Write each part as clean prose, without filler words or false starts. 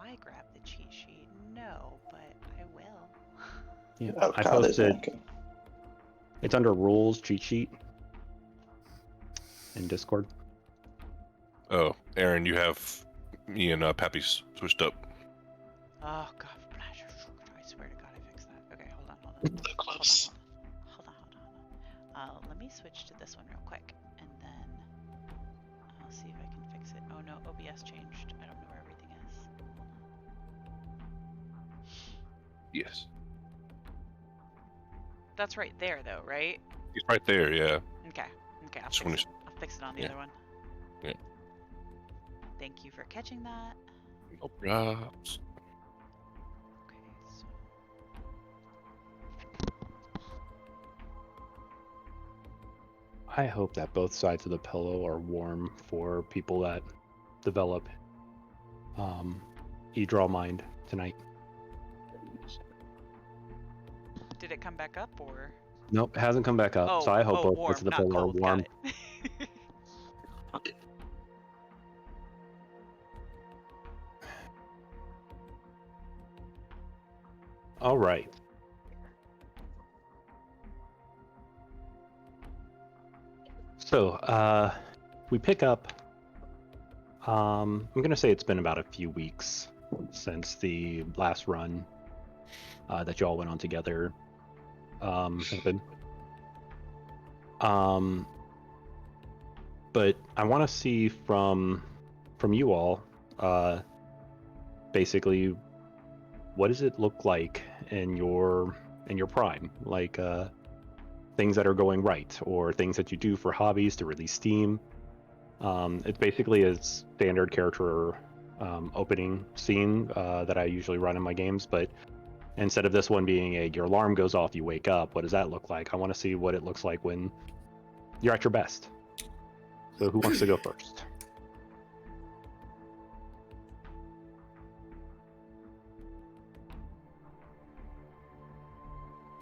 I grab the cheat sheet? No, but I will. Yeah, Oh, I God, there's posted. one. Okay. It's under rules cheat sheet in Discord. Oh, Aaron, you have me and Pappy switched up. Oh god, I swear to god I fixed that. Okay, hold on. Close. Hold on. Let me switch to this one real quick, and then I'll see if I can fix it. Oh no, OBS changed. I don't know where everything is. Yes. That's right there though, right? He's right there, yeah. Okay, I'll Just fix it. I'll fix it on the yeah. other one. Yeah. Thank you for catching that. No props. Okay, so I hope that both sides of the pillow are warm for people that develop E-Draw Mind tonight. did it come back up or? Nope, it hasn't come back up. So I hope both warm, sides of the not pillow are cold. warm. Got it. All right. So we pick up. I'm gonna say it's been about a few weeks since the last run that y'all went on together happened. But I want to see from you all, basically, what does it look like in your prime? Like things that are going right, or things that you do for hobbies to release steam. It's basically a standard character opening scene that I usually run in my games, but instead of this one being your alarm goes off, you wake up, what does that look like? I want to see what it looks like when you're at your best. So who wants to go first?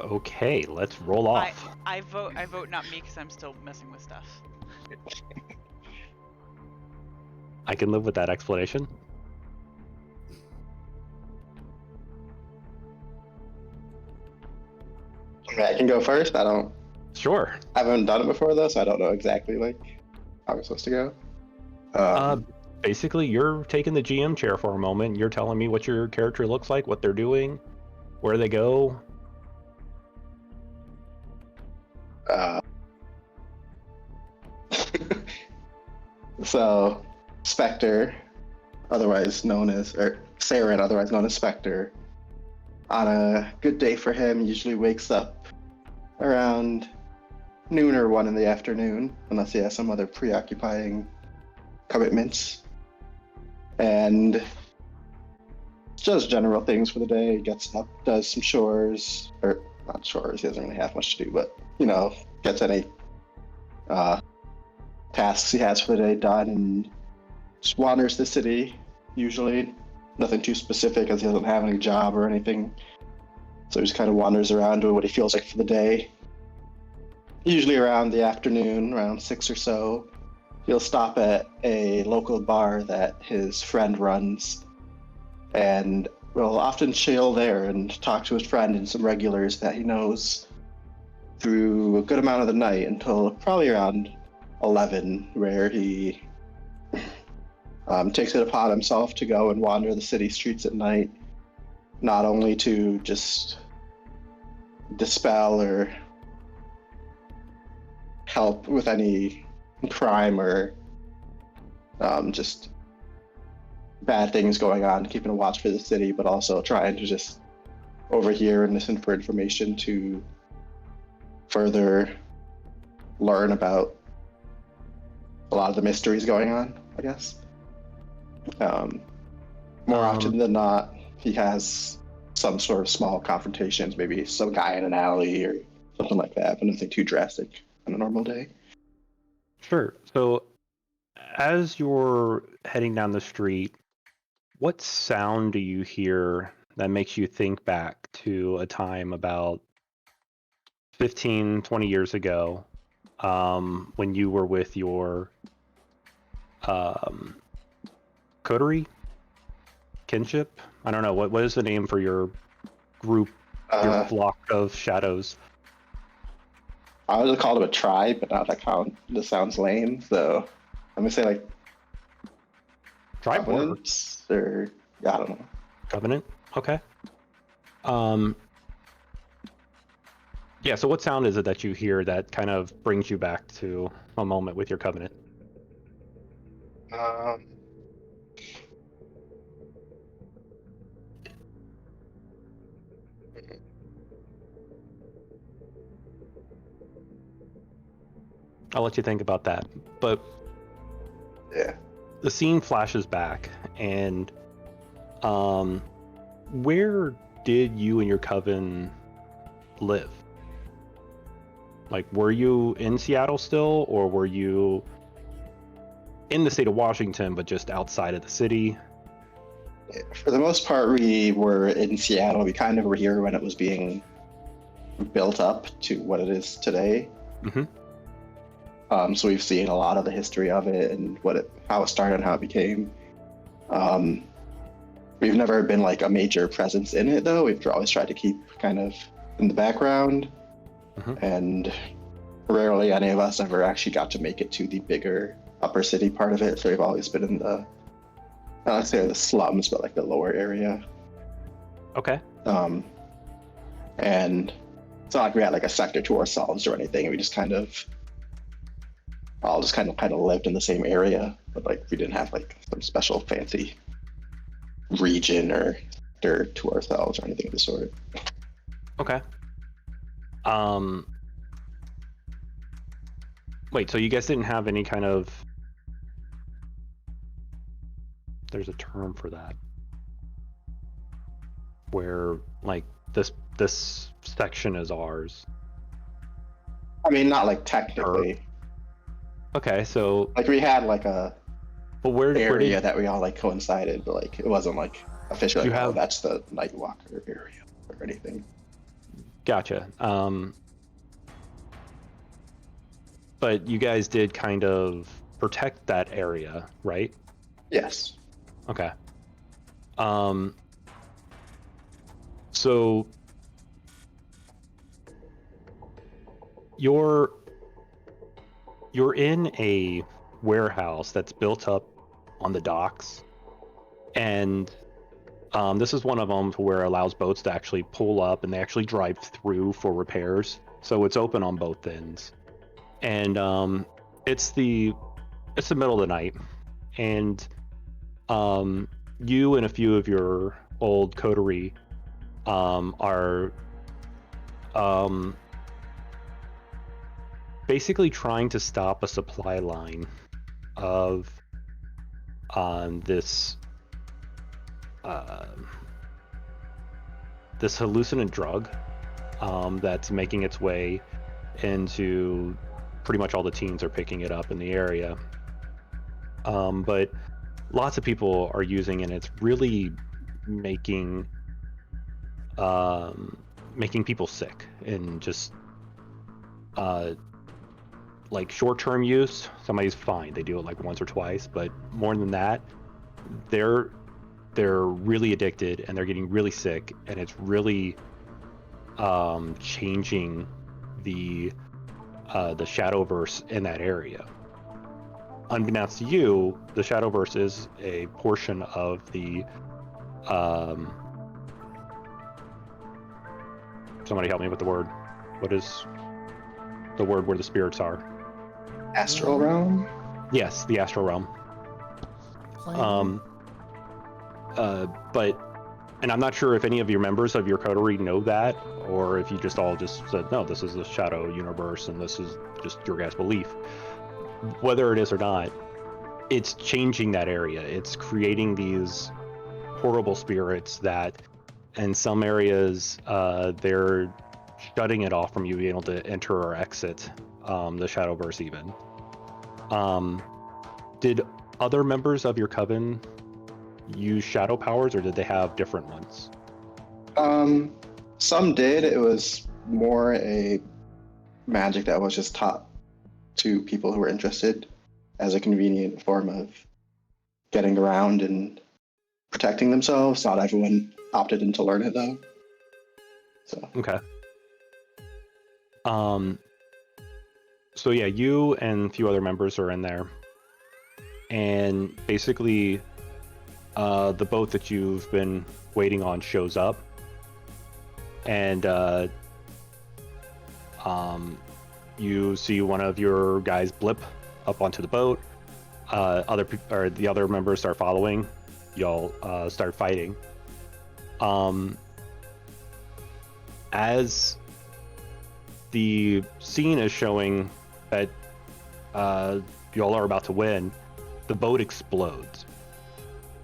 Okay, let's roll off. I vote not me because I'm still messing with stuff. I can live with that explanation. I can go first. Sure. I haven't done it before though, so I don't know exactly like how we're supposed to go. Basically, you're taking the GM chair for a moment. You're telling me what your character looks like, what they're doing, where they go. So, Spectre, otherwise known as, or Saren, otherwise known as Spectre, on a good day for him, usually wakes up around noon or 1 in the afternoon, unless he has some other preoccupying commitments. And just general things for the day. He gets up, does some chores, or not chores, he doesn't really have much to do, but, gets any tasks he has for the day done, and just wanders the city, usually. Nothing too specific, as he doesn't have any job or anything. So he just kind of wanders around doing what he feels like for the day. Usually around the afternoon, around 6 or so, he'll stop at a local bar that his friend runs, and will often chill there and talk to his friend and some regulars that he knows through a good amount of the night until probably around 11, where he takes it upon himself to go and wander the city streets at night, not only to just dispel or help with any crime or just bad things going on, keeping a watch for the city, but also trying to just overhear and listen for information to further learn about a lot of the mysteries going on, I guess. More often than not, he has some sort of small confrontations, maybe some guy in an alley or something like that, but nothing too drastic on a normal day. Sure. So as you're heading down the street, what sound do you hear that makes you think back to a time about 15, 20 years ago, when you were with your coterie? kinship? I don't know. What is the name for your group, your flock of shadows? I would call it a tribe, but not this sounds lame. So I'm gonna say like Tribe covenants, or I don't know. Covenant. Okay. Yeah. So what sound is it that you hear that kind of brings you back to a moment with your covenant? I'll let you think about that. But Yeah. the scene flashes back, and where did you and your coven live? Like, were you in Seattle still, or were you in the state of Washington, but just outside of the city? For the most part, we were in Seattle. We kind of were here when it was being built up to what it is today. Mm-hmm. So we've seen a lot of the history of it and how it started and how it became. We've never been like a major presence in it, though. We've always tried to keep kind of in the background. Mm-hmm. And rarely any of us ever actually got to make it to the bigger upper city part of it. So we've always been in the, not necessarily the slums, but like the lower area. Okay. And it's not like we had like a sector to ourselves or anything. We just kind of all just kind of lived in the same area, but like we didn't have like some special fancy region or sector to ourselves or anything of the sort. Okay. Wait, so you guys didn't have any kind of... There's a term for that. Where, like, this section is ours. I mean, not like technically. Okay, so... Like we had like a area where that we all like coincided, but like it wasn't like officially like, oh, that's the Nightwalker area or anything. Gotcha. But you guys did kind of protect that area, right? Yes. Okay. So you're in a warehouse that's built up on the docks, and this is one of them where it allows boats to actually pull up, and they actually drive through for repairs. So it's open on both ends, and it's the middle of the night, and you and a few of your old coterie are basically trying to stop a supply line of this hallucinant drug that's making its way into pretty much all the teens are picking it up in the area. But lots of people are using it, and it's really making people sick, and just like short-term use, somebody's fine, they do it like once or twice, but more than that, they're really addicted, and they're getting really sick, and it's really changing the Shadowverse in that area. Unbeknownst to you, the Shadowverse is a portion of the somebody help me with the word. What is the word where the spirits are? Astral realm? Yes, the astral realm. But, and I'm not sure if any of your members of your coterie know that, or if you just all just said, no, this is the shadow universe, and this is just your guys' belief. Whether it is or not, it's changing that area. It's creating these horrible spirits that, in some areas, they're shutting it off from you being able to enter or exit the Shadowverse even. Did other members of your coven use shadow powers, or did they have different ones? Some did. It was more a magic that was just taught to people who were interested as a convenient form of getting around and protecting themselves. Not everyone opted in to learn it though. So Okay. So yeah, you and a few other members are in there, and basically, the boat that you've been waiting on shows up, and you see one of your guys blip up onto the boat. The other members start following. Y'all start fighting. As the scene is showing that y'all are about to win, the boat explodes,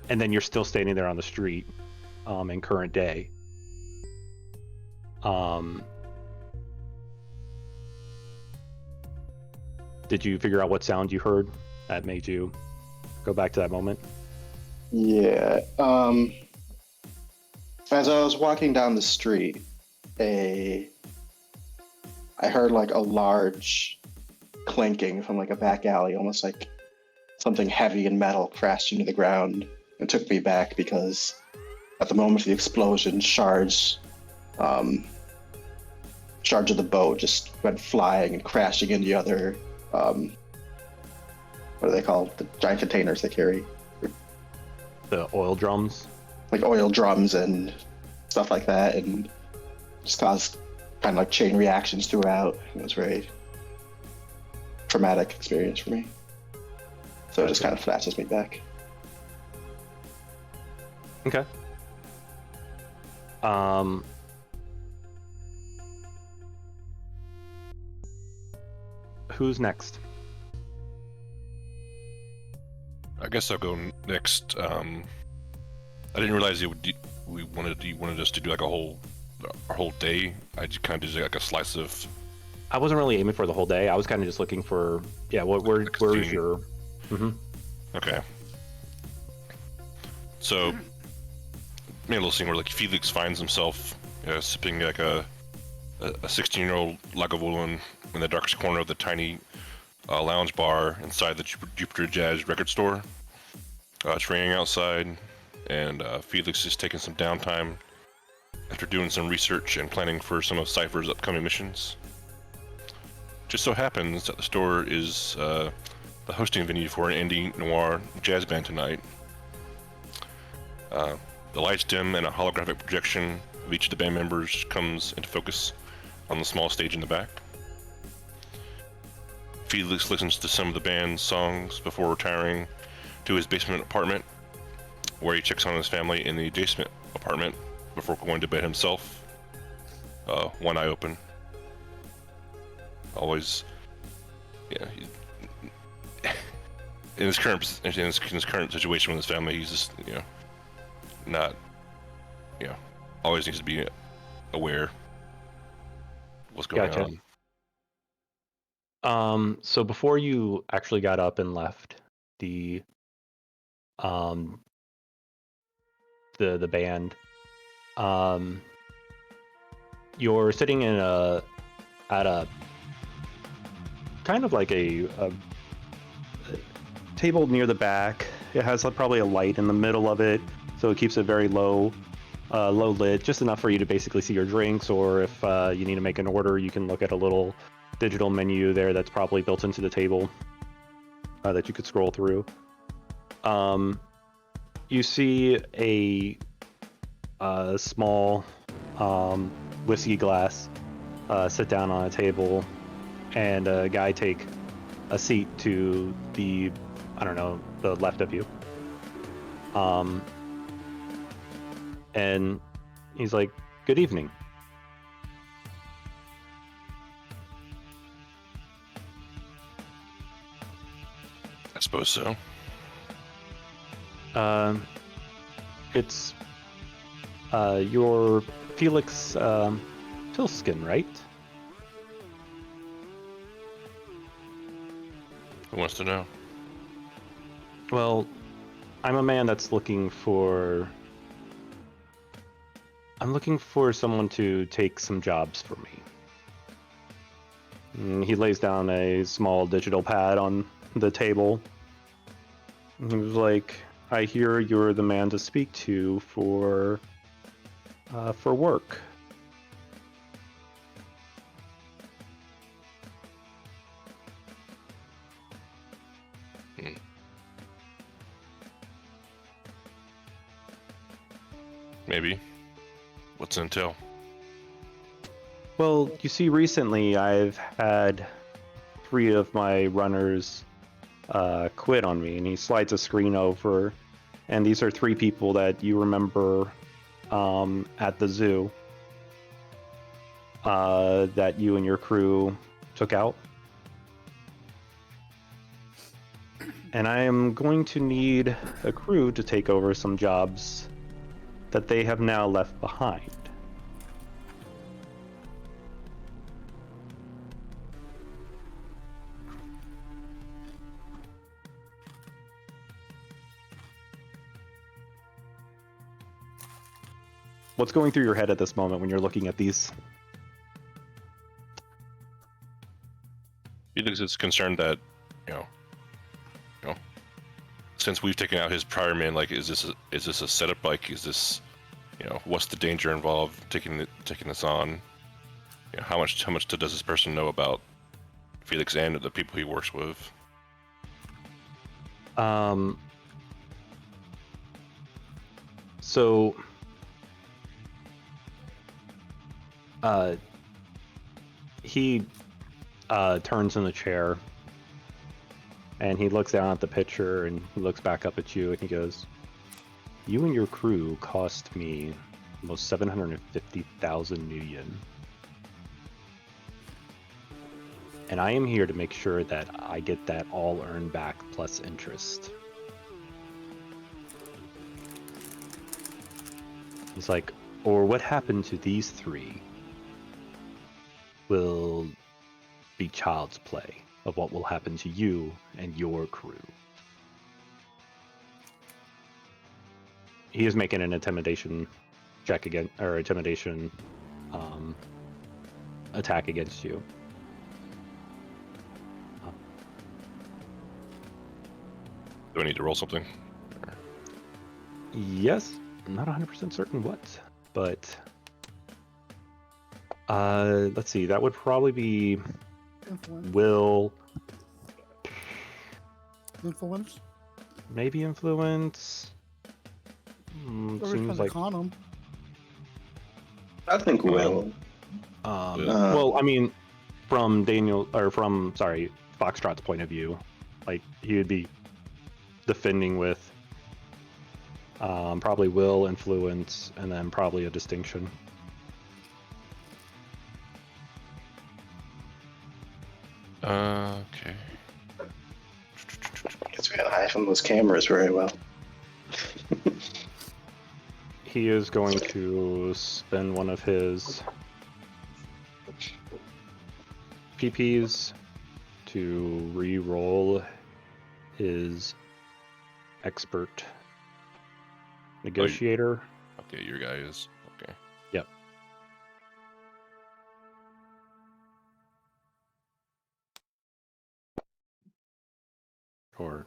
and then you're still standing there on the street in current day. Did you figure out what sound you heard that made you go back to that moment? yeah. As I was walking down the street, I heard like a large clinking from like a back alley, almost like something heavy and metal crashed into the ground. It took me back because at the moment of the explosion, shards of the boat just went flying and crashing into the other, what are they called? The giant containers they carry. The oil drums? Like oil drums and stuff like that, and just caused kind of like chain reactions throughout. It was a very traumatic experience for me. So it just kind of flashes me back. Okay. Who's next? I guess I'll go next. I didn't realize you wanted us to do like our whole day. I just kind of did like a slice of. I wasn't really aiming for the whole day. I was kind of just looking for, where's your... Mm-hmm. Okay. So, maybe a little scene where like Felix finds himself sipping like a 16-year-old Lagavulin in the darkest corner of the tiny lounge bar inside the Jupiter Jazz record store. It's raining outside, and Felix is taking some downtime after doing some research and planning for some of Cypher's upcoming missions. Just so happens that the store is the hosting venue for an indie noir jazz band tonight. The lights dim and a holographic projection of each of the band members comes into focus on the small stage in the back. Felix listens to some of the band's songs before retiring to his basement apartment, where he checks on his family in the adjacent apartment before going to bed himself, one eye open. Always, in his current situation with his family, he's just not, always needs to be aware of what's going on. So before you actually got up and left the band, you're sitting at a kind of like a table near the back. It has probably a light in the middle of it, so it keeps it very low lit, just enough for you to basically see your drinks, or if you need to make an order, you can look at a little digital menu there that's probably built into the table that you could scroll through. You see a small whiskey glass sit down on a table, and a guy take a seat to the left of you. And he's like, "Good evening." I suppose so. It's your Felix Tilskin, right? Who wants to know? Well, I'm a man that's looking for someone to take some jobs for me. And he lays down a small digital pad on the table. He was like, I hear you're the man to speak to for work. Maybe. What's it entail? Well, you see, recently I've had 3 of my runners quit on me, and he slides a screen over, and these are 3 people that you remember at the zoo that you and your crew took out. And I am going to need a crew to take over some jobs that they have now left behind. What's going through your head at this moment when you're looking at these? Felix is concerned that, you know, since we've taken out his prior men, like, is this a setup? Like, is this, what's the danger involved taking this on? How much does this person know about Felix and the people he works with? So he turns in the chair and he looks down at the picture and he looks back up at you and he goes, "You and your crew cost me almost 750,000 New Yen. And I am here to make sure that I get that all earned back plus interest." He's like, "Or what happened to these 3 will be child's play of what will happen to you and your crew." He is making an intimidation check again, or intimidation attack against you. Do I need to roll something? Yes, I'm not 100% certain what, but let's see. That would probably be Influence. Maybe influence. Seems like con him. I think Will. well, I mean, from Foxtrot's point of view, like he would be defending with probably will, influence, and then probably a distinction. Okay. Guess we gotta hide from those cameras very well. He is going to spend one of his PPs to re-roll his expert negotiator. Okay, your guy is. Okay. Yep. Or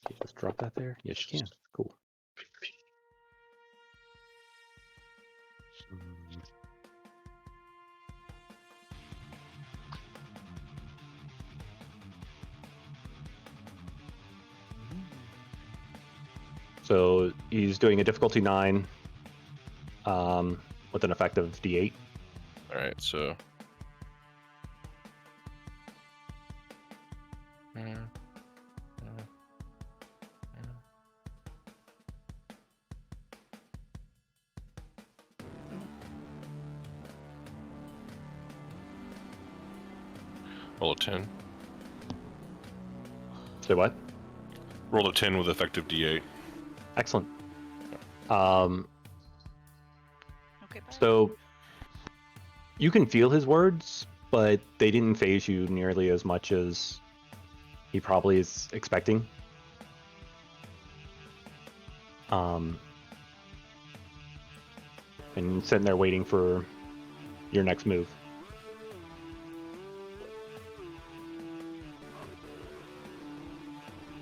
can you just drop that there? Yes, you can. Cool. So he's doing a difficulty 9 with an effective D8. All right, so. Roll a 10. Say what? Roll a 10 with effective D8. Excellent. Okay, bye. So you can feel his words, but they didn't phase you nearly as much as he probably is expecting. And sitting there waiting for your next move.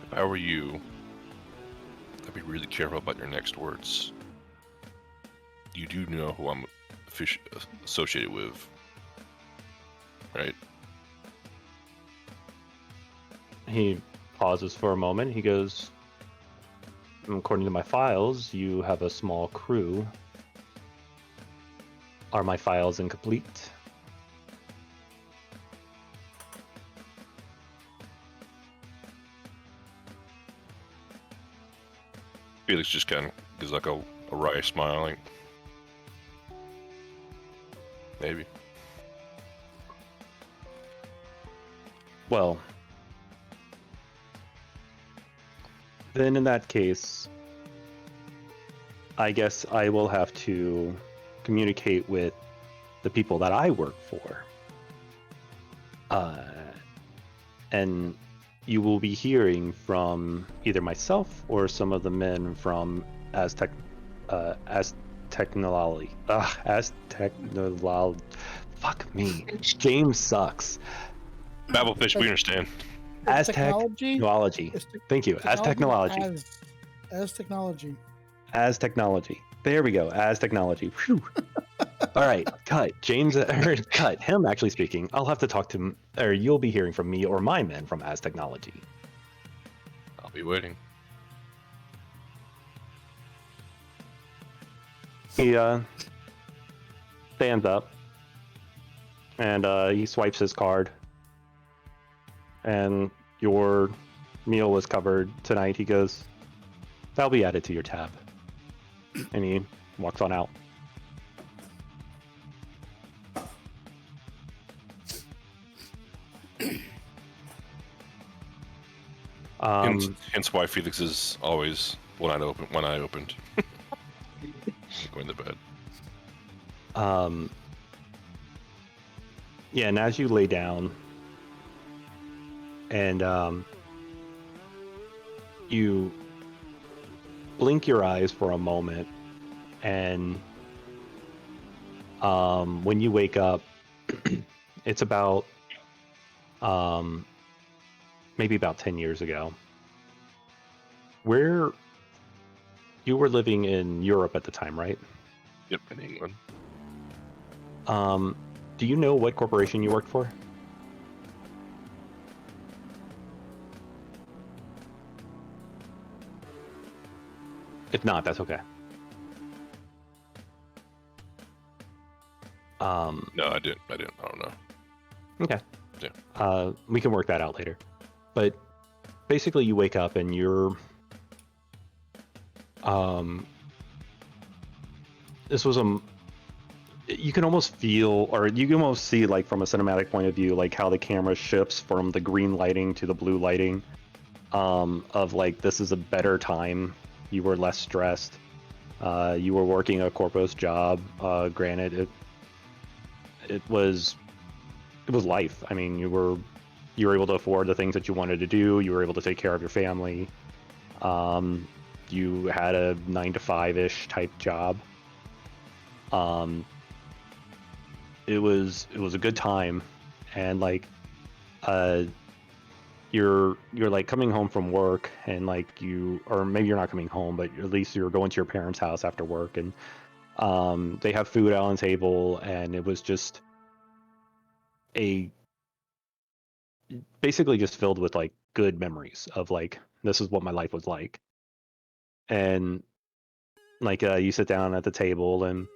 If I were you, I'd be really careful about your next words. You do know who I'm associated with, right? He pauses for a moment. He goes, according to my files, you have a small crew. Are my files incomplete? Felix just kind of gives like a wry smile, like, maybe. Well, then in that case, I guess I will have to communicate with the people that I work for. And you will be hearing from either myself or some of the men from Aztech Technology. Fuck me. James sucks. Babblefish, we understand. As technology. technology. Thank you. As technology. As technology. As technology. There we go. As technology. Whew. All right. Cut. James. Cut. Him actually speaking. I'll have to talk to him, or you'll be hearing from me or my men from As Technology. I'll be waiting. He stands up and he swipes his card. And your meal was covered tonight. He goes, that'll be added to your tab. And he walks on out. Hence why Felix is always one eye opened. Going to bed. Yeah, and as you lay down and you blink your eyes for a moment, and when you wake up, it's about maybe about 10 years ago, where you were living in Europe at the time, right? Yep, in England. Do you know what corporation you worked for? If not, that's okay. No, I didn't. I don't know. Okay. Yeah. We can work that out later. But basically, you wake up and you're. This was you can almost feel, or you can almost see, like from a cinematic point of view, like how the camera shifts from the green lighting to the blue lighting. Of like, this is a better time. You were less stressed. You were working a corpus job. Granted, it was life. I mean, you were able to afford the things that you wanted to do. You were able to take care of your family. You had a 9-to-5-ish type job. It was a good time, and like, you're like coming home from work, and like or maybe you're not coming home, but at least you're going to your parents' house after work, and they have food out on the table, and it was just basically just filled with like good memories of like, this is what my life was like. And like, you sit down at the table and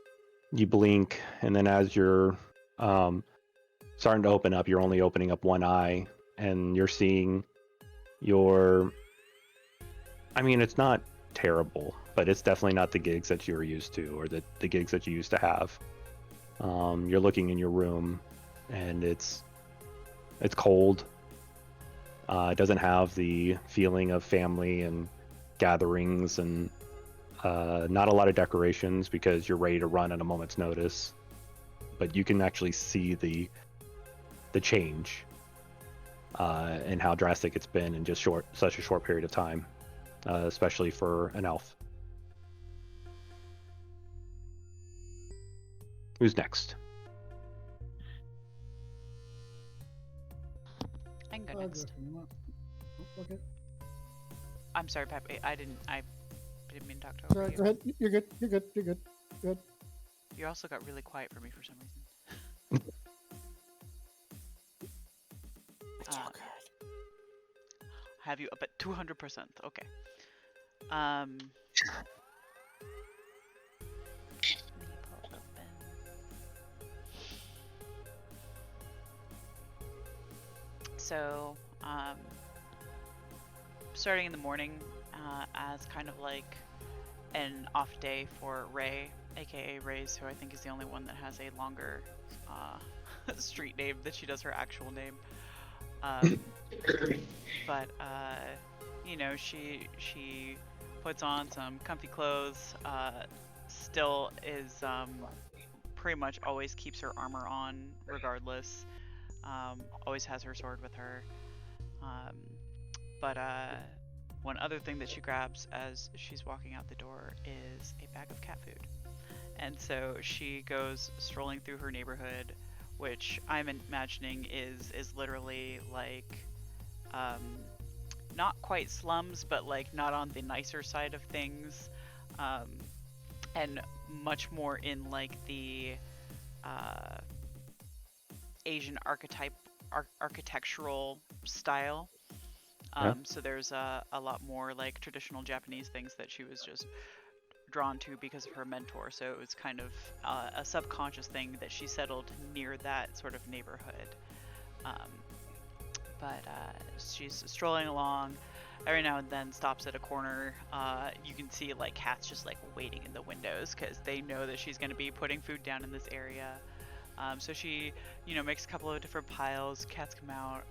you blink, and then as you're starting to open up, you're only opening up one eye, and you're seeing I mean, it's not terrible, but it's definitely not the gigs that you were used to, or the gigs that you used to have. You're looking in your room, and it's cold. It doesn't have the feeling of family and gatherings, and not a lot of decorations because you're ready to run at a moment's notice. But you can actually see the change and how drastic it's been in just such a short period of time, especially for an elf. Who's next? I can go next. Okay. I'm sorry, Pepe. I didn't mean to talk Go over you. ahead. You're good. You're good. You're good. Good. You also got really quiet for me for some reason. It's all Uh, good. have you up at 200%? Okay. Let me pull it open. So, starting in the morning, as kind of like an off day for Ray, aka Ray's, who I think is the only one that has a longer street name than she does her actual name. But you know, she puts on some comfy clothes. Still is pretty much always keeps her armor on regardless. Always has her sword with her. Um, but one other thing that she grabs as she's walking out the door is a bag of cat food. And so she goes strolling through her neighborhood, which I'm imagining is literally like not quite slums, but like not on the nicer side of things, and much more in like the Asian architectural style. Yeah. So there's a lot more like traditional Japanese things that she was just drawn to because of her mentor. So it was kind of a subconscious thing that she settled near that sort of neighborhood. Um, but she's strolling along. Every now and then stops at a corner. You can see like cats just like waiting in the windows because they know that she's going to be putting food down in this area. So she, you know, makes a couple of different piles. Cats come out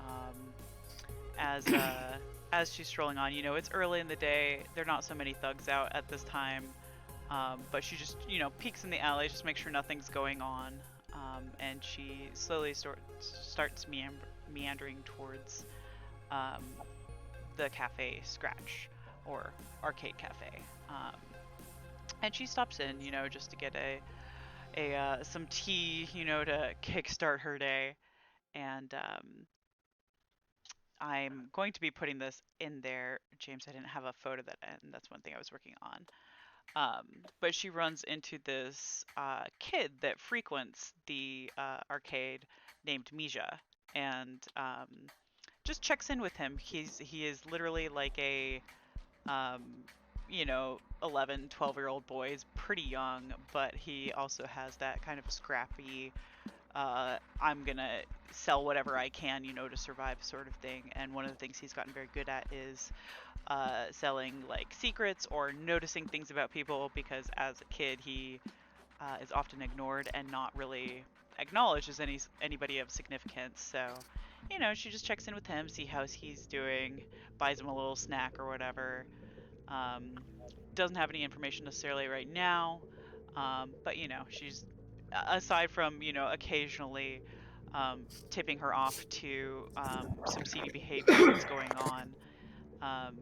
as she's strolling on. You know, it's early in the day. There are not so many thugs out at this time. But she just, you know, peeks in the alley, just make sure nothing's going on. And she slowly starts meandering towards the cafe Scratch, or arcade cafe. And she stops in, you know, just to get some tea, you know, to kickstart her day. And I'm going to be putting this in there. James, I didn't have a photo and that's one thing I was working on. But she runs into this kid that frequents the arcade named Mija, and just checks in with him. He is literally like a um, you know, 11, 12-year-old boy. He's pretty young, but he also has that kind of scrappy I'm gonna sell whatever I can, you know, to survive sort of thing. And one of the things he's gotten very good at is selling like secrets or noticing things about people, because as a kid he is often ignored and not really acknowledged as anybody of significance. So, you know, she just checks in with him, see how he's doing, buys him a little snack or whatever. Doesn't have any information necessarily right now, but you know, she's, aside from, you know, occasionally tipping her off to some seedy behavior that's going on. Um,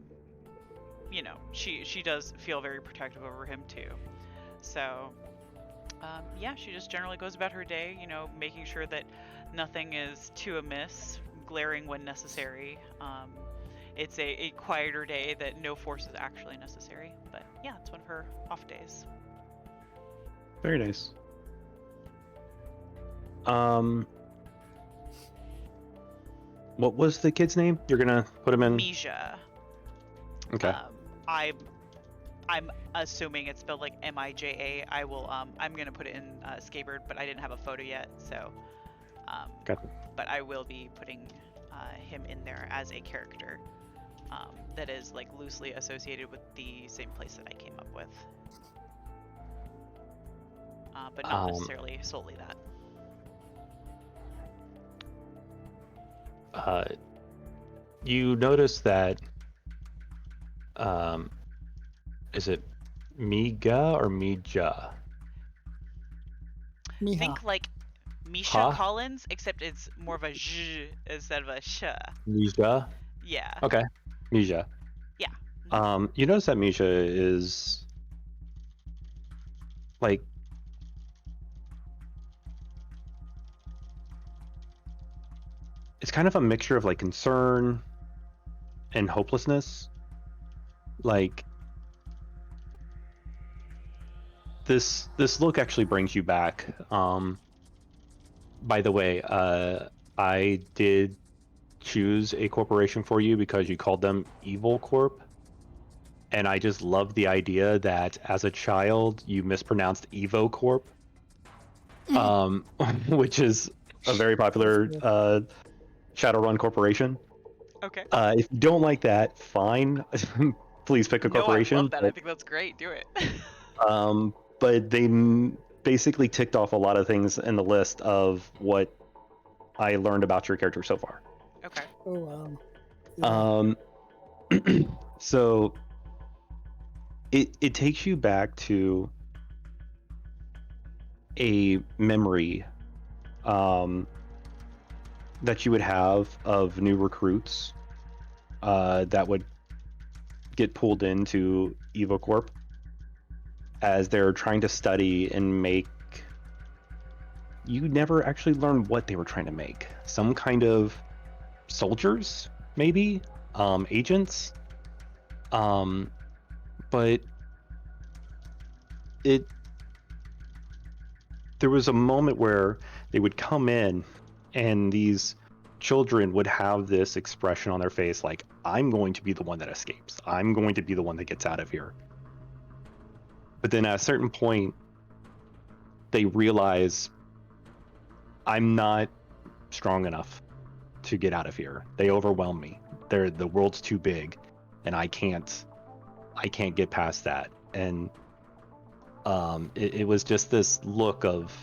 you know, she does feel very protective over him too. So, yeah, she just generally goes about her day, you know, making sure that nothing is too amiss, glaring when necessary. It's a quieter day that no force is actually necessary, but yeah, it's one of her off days. Very nice. What was the kid's name? You're gonna put him in. Mija. Okay. I'm assuming it's spelled like Mija. I will. I'm gonna put it in Skateboard, but I didn't have a photo yet, so. Got it. But I will be putting him in there as a character that is like loosely associated with the same place that I came up with, but not necessarily solely that. You notice that. Is it Miga or Mija? Miha. Think like Misha Collins, except it's more of a zh instead of a sh. Mija. Yeah. Okay. Mija. Yeah. You notice that Misha is like, it's kind of a mixture of like concern and hopelessness. Like, this look actually brings you back. By the way, I did choose a corporation for you because you called them Evil Corp, and I just love the idea that as a child you mispronounced Evo Corp, which is a very popular Shadowrun corporation. Okay. If you don't like that, fine. Please pick a No, I love corporation. that. I think that's great. Do it. But they basically ticked off a lot of things in the list of what I learned about your character so far. Okay. Oh wow. Yeah. So it takes you back to a memory that you would have of new recruits that would get pulled into EvoCorp as they're trying to study and make. You never actually learned what they were trying to make. Some kind of soldiers, maybe, agents. But it there was a moment where they would come in and these children would have this expression on their face like, I'm going to be the one that escapes. I'm going to be the one that gets out of here. But then at a certain point, they realize I'm not strong enough to get out of here. They overwhelm me. The world's too big, and I can't get past that. And it was just this look of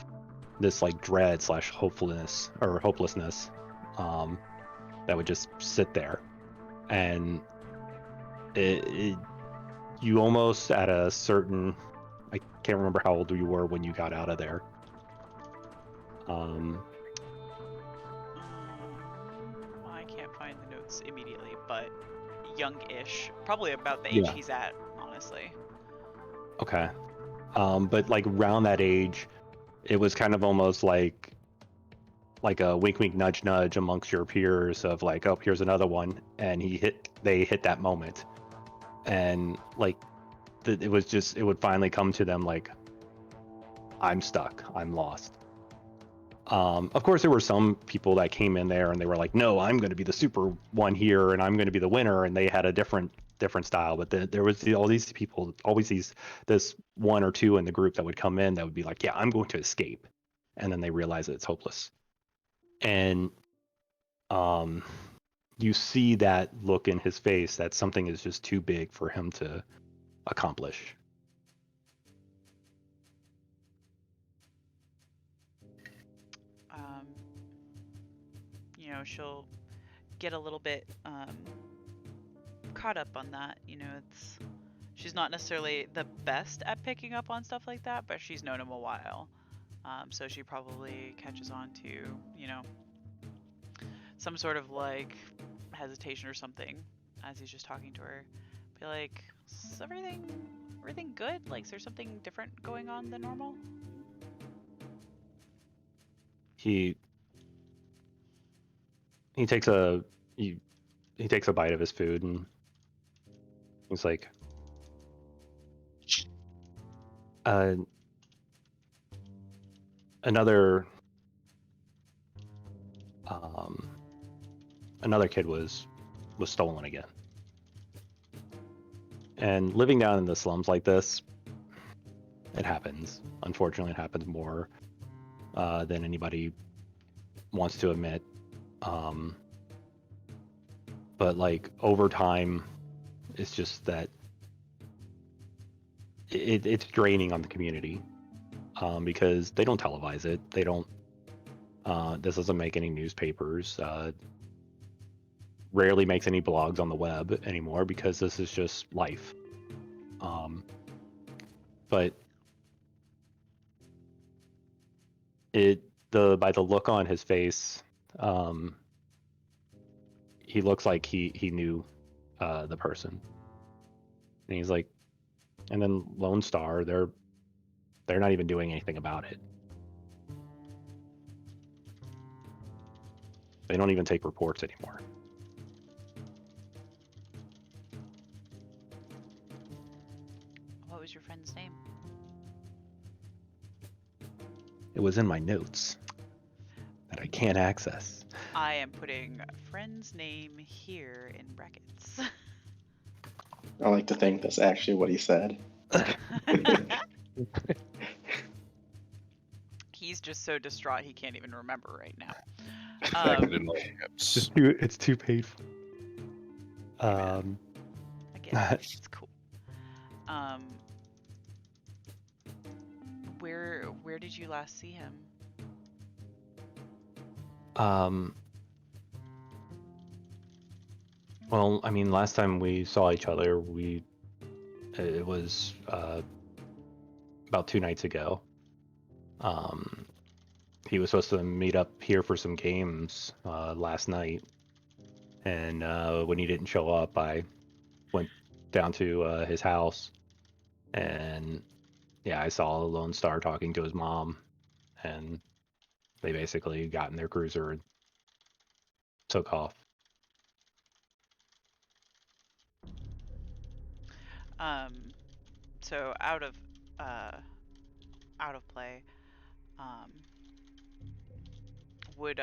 this like dread / hopefulness or hopelessness that would just sit there, and you almost at a certain, I can't remember how old you were when you got out of there. I can't find the notes immediately, but young-ish, probably about the age Yeah. he's at, honestly. Okay. But like around that age, it was kind of almost like a wink wink nudge nudge amongst your peers of like, oh, here's another one, and they hit that moment, and like it would finally come to them like, I'm stuck, I'm lost. Of course there were some people that came in there and they were like, no, I'm going to be the super one here and I'm going to be the winner, and they had a different style. But there was all these people, always this one or two in the group that would come in that would be like, yeah, I'm going to escape, and then they realize that it's hopeless. And you see that look in his face that something is just too big for him to accomplish. Um, she'll get a little bit caught up on that. She's not necessarily the best at picking up on stuff like that, but she's known him a while. So she probably catches on to, some sort of like hesitation or something as he's just talking to her. Be like, is everything good? Like, is there something different going on than normal? He takes a bite of his food and he's like, another kid was stolen again. And living down in the slums like this, it happens. Unfortunately, it happens more than anybody wants to admit. But like over time, it's just that it's draining on the community because they don't televise it. They don't. This doesn't make any newspapers. Rarely makes any blogs on the web anymore because this is just life. But by the look on his face, he looks like he knew the person, and he's like, and then Lone Star, they're not even doing anything about it. They don't even take reports anymore. What was your friend's name? It was in my notes that I can't access. I am putting friend's name here in brackets. I like to think that's actually what he said. He's just so distraught he can't even remember right now. Connected in all caps. It's too painful. Man. I get it. It's cool. Where did you last see him? Well, I mean, last time we saw each other, it was about 2 nights ago. He was supposed to meet up here for some games last night, and when he didn't show up, I went down to his house, and yeah, I saw Lone Star talking to his mom, and they basically got in their cruiser and took off. So out of play, would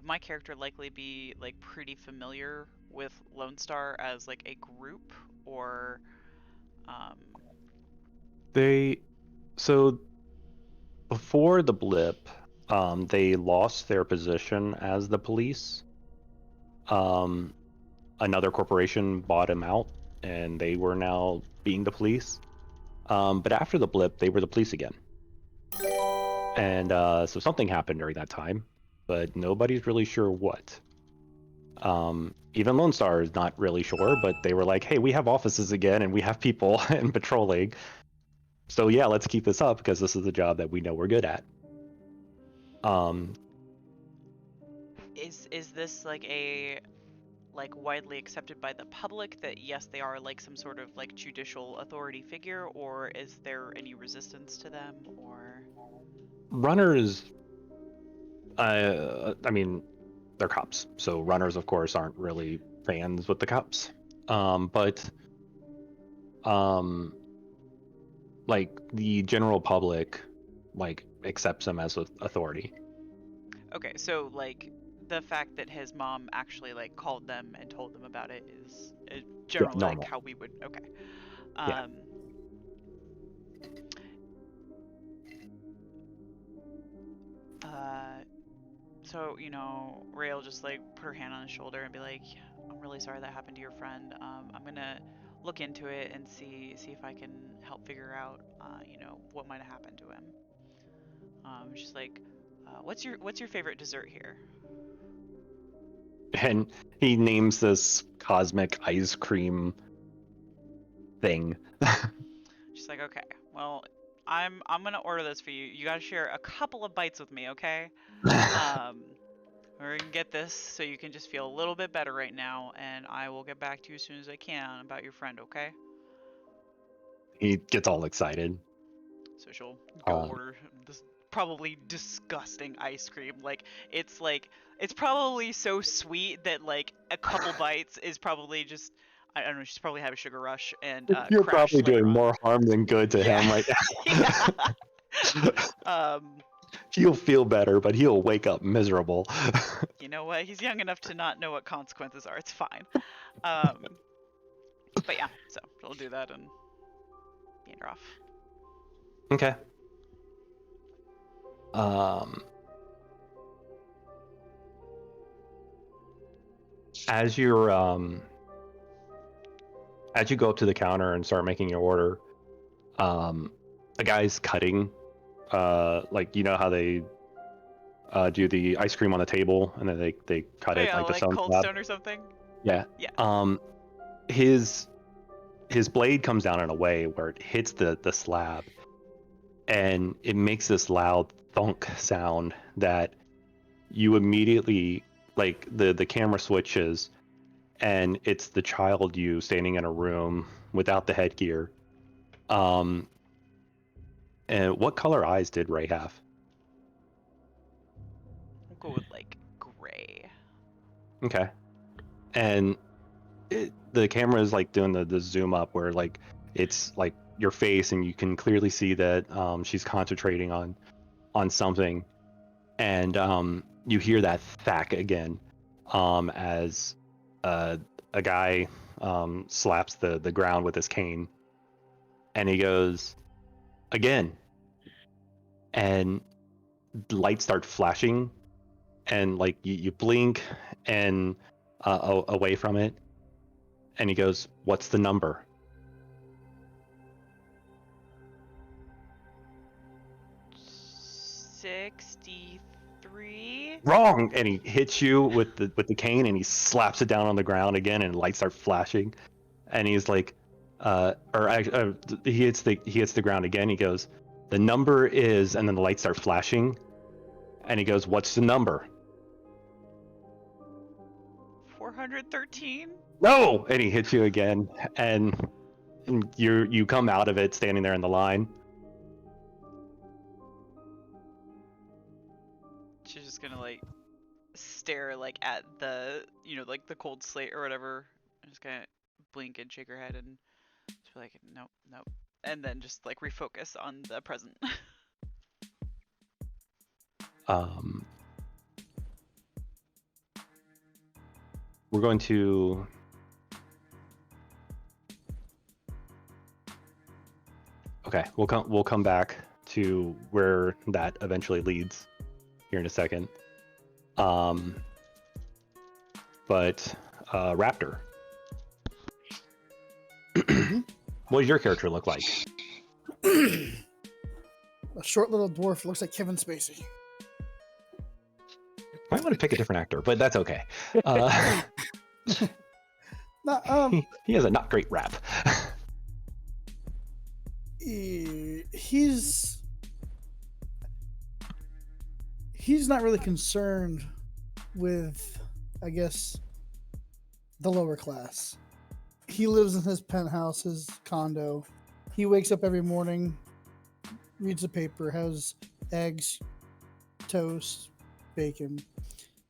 my character likely be like pretty familiar with Lone Star as like a group, or So before the blip, they lost their position as the police. Another corporation bought him out, and they were now being the police. But after the blip, they were the police again. And so something happened during that time, but nobody's really sure what. Even Lone Star is not really sure, but they were like, hey, we have offices again, and we have people and patrolling. So yeah, let's keep this up because this is the job that we know we're good at. is this like a widely accepted by the public that yes, they are like some sort of like judicial authority figure, or is there any resistance to them? Or Runners, I mean, they're cops, so runners, of course, aren't really fans with the cops. But like the general public, like accepts them as authority. okay, so like the fact that his mom actually like called them and told them about it is Yeah, generally like normal. how we would. Okay. Yeah. So, you know, Ray will just like put her hand on his shoulder and be like, I'm really sorry that happened to your friend. I'm gonna look into it and see if I can help figure out, you know, what might have happened to him. She's like, what's your favorite dessert here? And he names this cosmic ice cream thing. She's like, okay, well, I'm gonna order this for you. You gotta share a couple of bites with me, okay? We're gonna get this so you can just feel a little bit better right now, and I will get back to you as soon as I can about your friend, okay? He gets all excited. So she'll go order this probably disgusting ice cream. Like it's probably so sweet that like a couple bites is probably just, I don't know, she's probably have a sugar rush and You're crash probably later doing on. more harm than good to him right now. He'll feel better, but he'll wake up miserable. You know what? He's young enough to not know what consequences are. It's fine. But yeah, so she'll do that and hand her off. Okay. As you're as you go up to the counter and start making your order, a guy's cutting, like you know how they do the ice cream on the table and then they cut it Yeah, like the like stone Cold slab. Stone or something. Yeah. Yeah. His blade comes down in a way where it hits the slab, and it makes this loud thunk sound that you immediately, like the camera switches, and it's the child you standing in a room without the headgear. And what color eyes did Ray have? We'll go with like gray. Okay. And the camera is like doing the zoom up where like it's like your face and you can clearly see that she's concentrating on on something, and you hear that thack again, as a guy slaps the ground with his cane, and he goes again, and lights start flashing, and like you blink and away from it, and he goes, "What's the number?" 63. Wrong, and he hits you with the cane, and he slaps it down on the ground again, and lights start flashing, and he's like, he hits the ground again. He goes, "The number is," and then the lights start flashing, and he goes, "What's the number?" 413. No, and he hits you again, and you come out of it standing there in the line. She's just gonna like stare like at the like the cold slate or whatever. I'm just gonna blink and shake her head and just be like, nope, nope, and then just like refocus on the present. We're going to we'll come back to where that eventually leads here in a second. But Raptor, what does your character look like? A short little dwarf looks like Kevin Spacey. Might want to pick a different actor, but that's okay. He has a not great rap. He's not really concerned with, I guess, the lower class. He lives in his penthouse, his condo. He wakes up every morning, reads the paper, has eggs, toast, bacon,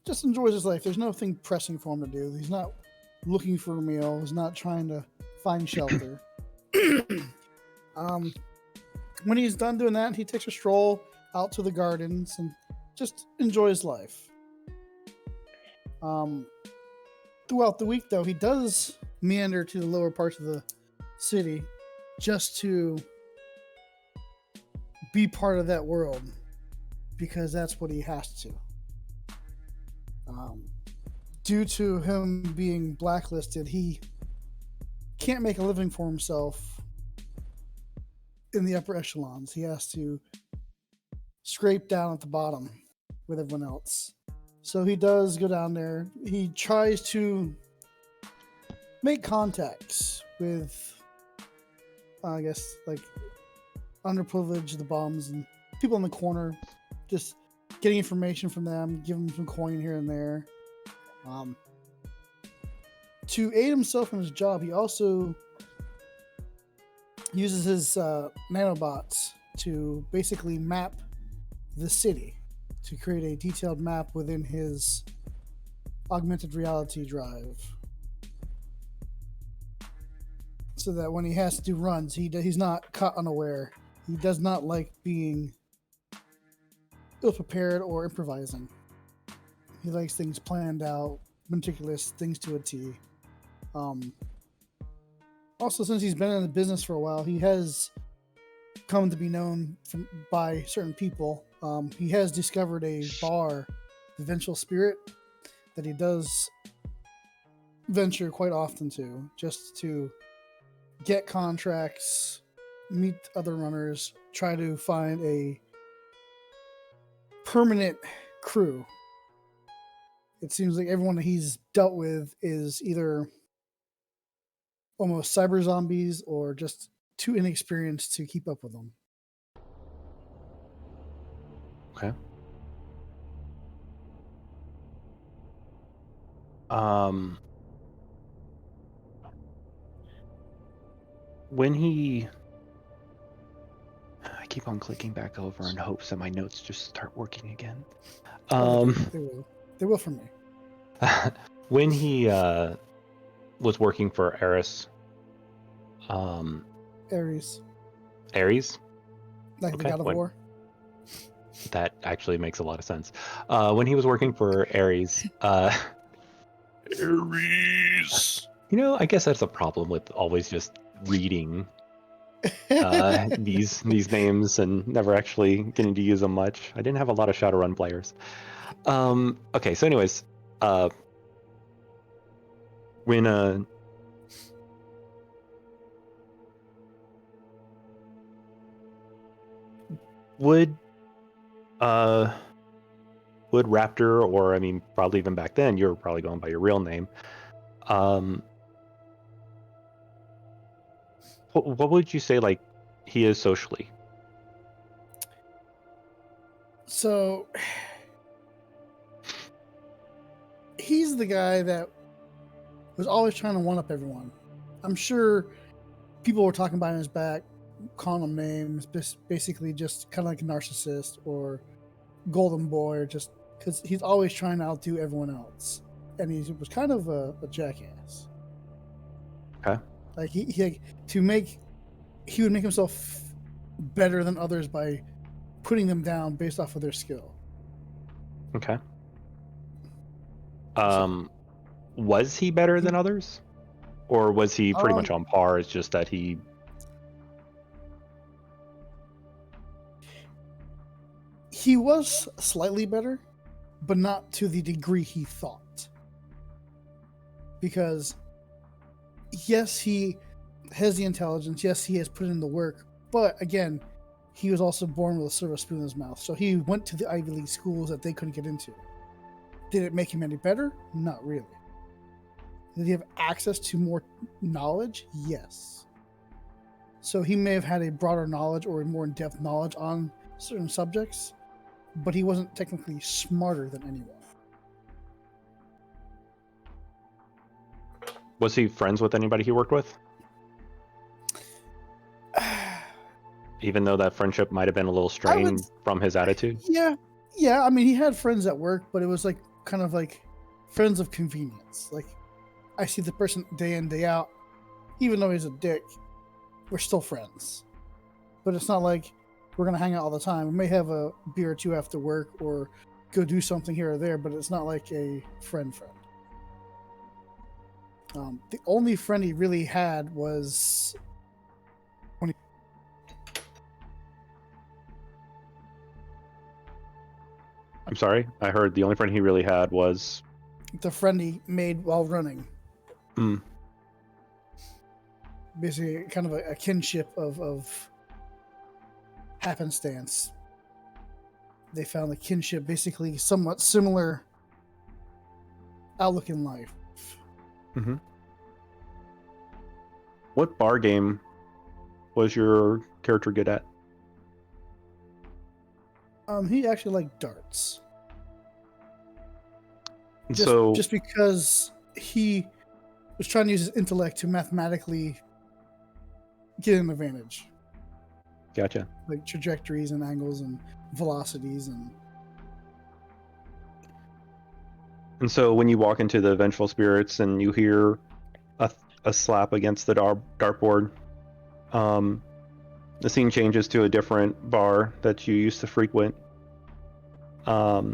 just enjoys his life. There's nothing pressing for him to do. He's not looking for a meal. He's not trying to find shelter. When he's done doing that, he takes a stroll out to the gardens and just enjoys life. Throughout the week, though, he does meander to the lower parts of the city just to be part of that world, because that's what he has to. Due to him being blacklisted, he can't make a living for himself in the upper echelons. He has to scrape down at the bottom with everyone else. So he does go down there. He tries to make contacts with, I guess, like underprivileged, the bums, and people in the corner, just getting information from them, giving them some coin here and there. To aid himself in his job, he also uses his nanobots to basically map the city, to create a detailed map within his augmented reality drive, so that when he has to do runs, he's not caught unaware. He does not like being ill-prepared or improvising. He likes things planned out, meticulous, things to a T. Also, since he's been in the business for a while, he has come to be known by certain people. He has discovered a bar, the Vengeful Spirit, that he does venture quite often to, just to get contracts, meet other runners, try to find a permanent crew. It seems like everyone that he's dealt with is either almost cyber zombies or just too inexperienced to keep up with them. Okay. When I keep on clicking back over in hopes that my notes just start working again. They will for me. When he was working for Ares, Ares, Ares, like Okay, the god of what- war. That actually makes a lot of sense. When he was working for Ares, Ares. I guess that's a problem with always just reading these names and never actually getting to use them much. I didn't have a lot of Shadowrun players. Okay, so anyways, when would Raptor, or I mean, probably even back then, you were probably going by your real name. What would you say, like, he is socially? So he's the guy that was always trying to one up everyone. I'm sure people were talking behind his back, calling him names, basically just kind of like a narcissist or golden boy, or just because he's always trying to outdo everyone else, and he was kind of a jackass. Okay. Like he would make himself better than others by putting them down based off of their skill. Okay. Was he better than others, or was he pretty much on par? It's just that he was slightly better, but not to the degree he thought. Because yes, he has the intelligence. Yes, he has put in the work. But again, he was also born with a silver spoon in his mouth. So he went to the Ivy League schools that they couldn't get into. Did it make him any better? Not really. Did he have access to more knowledge? Yes. So he may have had a broader knowledge or a more in-depth knowledge on certain subjects, but he wasn't technically smarter than anyone. Was he friends with anybody he worked with? Even though that friendship might have been a little strained from his attitude? Yeah. I mean, he had friends at work, but it was like kind of like friends of convenience. Like, I see the person day in, day out. Even though he's a dick, we're still friends. But it's not like we're going to hang out all the time. We may have a beer or two after work or go do something here or there, but it's not like a friend. The only friend he really had was when he... I'm sorry, I heard the only friend he really had was... the friend he made while running. Basically, kind of a kinship of happenstance. They found the kinship, basically somewhat similar outlook in life. Mm-hmm. What bar game was your character good at? He actually liked darts. So just because he was trying to use his intellect to mathematically get an advantage. Gotcha. Like trajectories and angles and velocities And so when you walk into the Vengeful Spirits and you hear a slap against the dartboard, the scene changes to a different bar that you used to frequent. A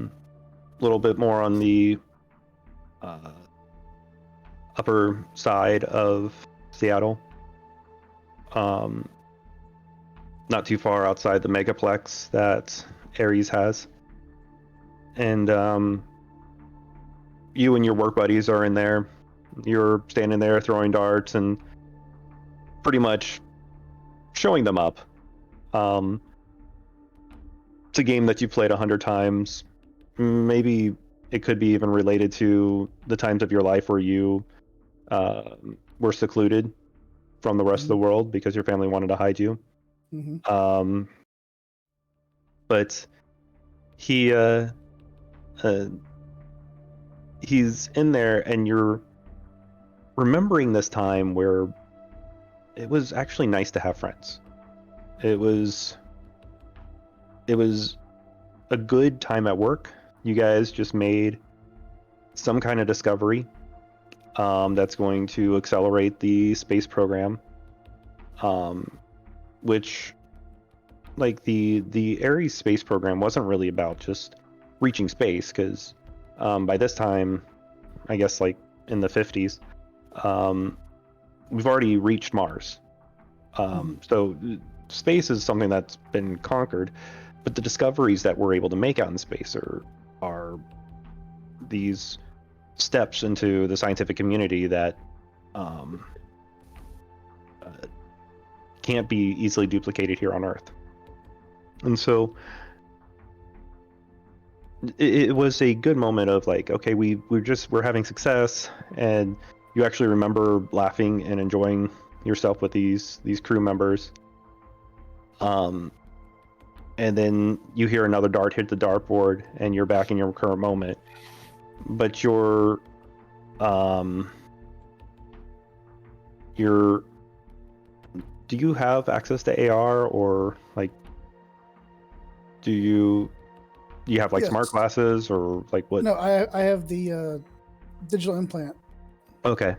little bit more on the upper side of Seattle. Not too far outside the megaplex that Ares has. And you and your work buddies are in there. You're standing there throwing darts and pretty much showing them up. It's a game that you played 100 times. Maybe it could be even related to the times of your life where you were secluded from the rest of the world because your family wanted to hide you. Mm-hmm. But he's in there, and you're remembering this time where it was actually nice to have friends. It was a good time at work. You guys just made some kind of discovery that's going to accelerate the space program, which like the Ares space program wasn't really about just reaching space, because by this time, I guess like in the 50s, we've already reached Mars. So space is something that's been conquered, but the discoveries that we're able to make out in space are these steps into the scientific community that can't be easily duplicated here on Earth. And so it was a good moment of like, okay, we're having success, and you actually remember laughing and enjoying yourself with these crew members. And then you hear another dart hit the dartboard, and you're back in your current moment. But you're do you have access to AR, or like do you have like smart Yes. glasses, or like what? No, I have the digital implant. Okay.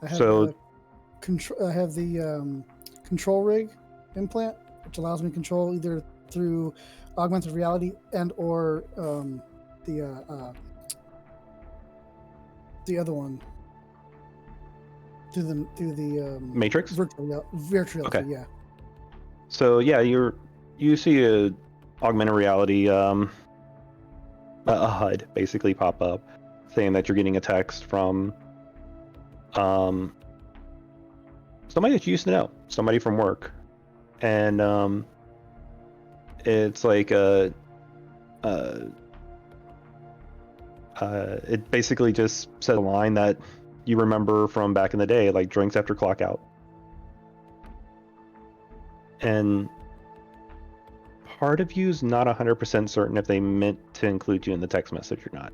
I have So I have the control rig implant, which allows me to control either through augmented reality and or the other one through the Matrix? virtual reality. Okay. Yeah. So yeah, you see a augmented reality a HUD basically pop up saying that you're getting a text from somebody that you used to know, somebody from work, and it's like it basically just said a line that you remember from back in the day, like drinks after clock out. And part of you's not 100% certain if they meant to include you in the text message or not.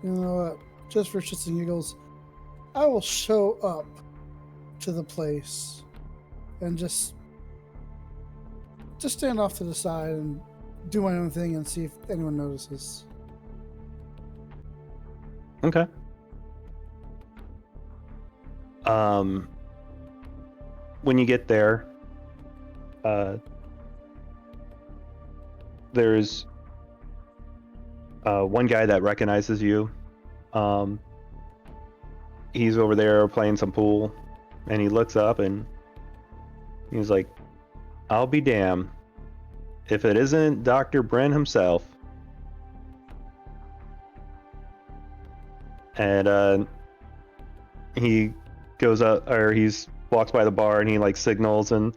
You know what? Just for shits and giggles, I will show up to the place and just stand off to the side and do my own thing and see if anyone notices. Okay. When you get there, there's one guy that recognizes you. He's over there playing some pool, and he looks up and he's like, "I'll be damned if it isn't Dr. Bren himself." And he goes up, or he's walks by the bar, and he like signals, and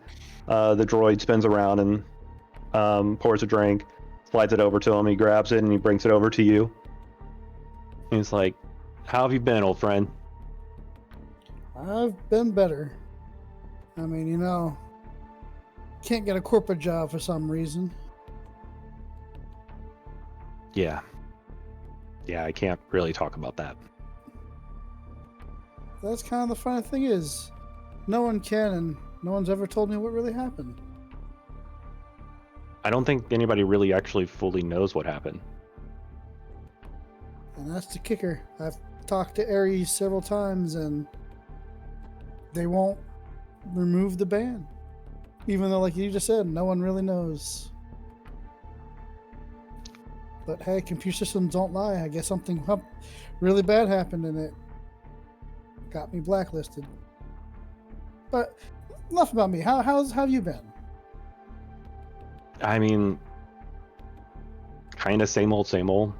the droid spins around and pours a drink, slides it over to him. He grabs it and he brings it over to you. He's like, "How have you been, old friend?" I've been better. I mean, you know, can't get a corporate job for some reason. Yeah, I can't really talk about that. That's kind of the funny thing is, no one can, and no one's ever told me what really happened. I don't think anybody really actually fully knows what happened. And that's the kicker. I've talked to Ares several times, and they won't remove the ban. Even though, like you just said, no one really knows. But hey, computer systems don't lie. I guess something really bad happened, and it got me blacklisted. But enough about me. How have you been? I mean, kind of same old, same old.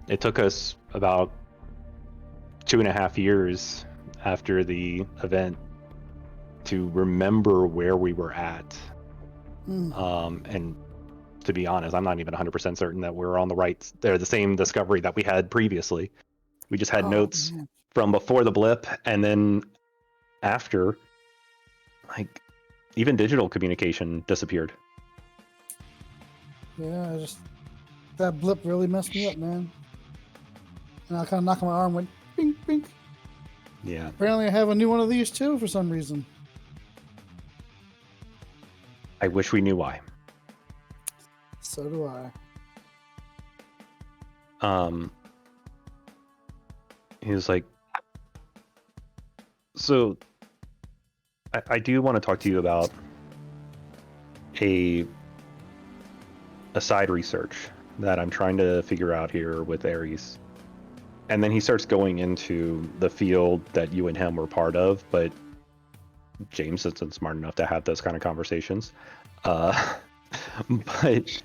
It took us about 2.5 years after the event to remember where we were at. And to be honest, I'm not even 100% certain that we're on the same discovery that we had previously. We just had notes from before the blip, and then after, like, even digital communication disappeared. Yeah, that blip really messed me up, man. And I kind of knocked on my arm, went bink, bink. Yeah. Apparently, I have a new one of these too for some reason. I wish we knew why. So do I. He was like, So I do want to talk to you about a side research that I'm trying to figure out here with Ares. And then he starts going into the field that you and him were part of, but James isn't smart enough to have those kind of conversations. Uh, but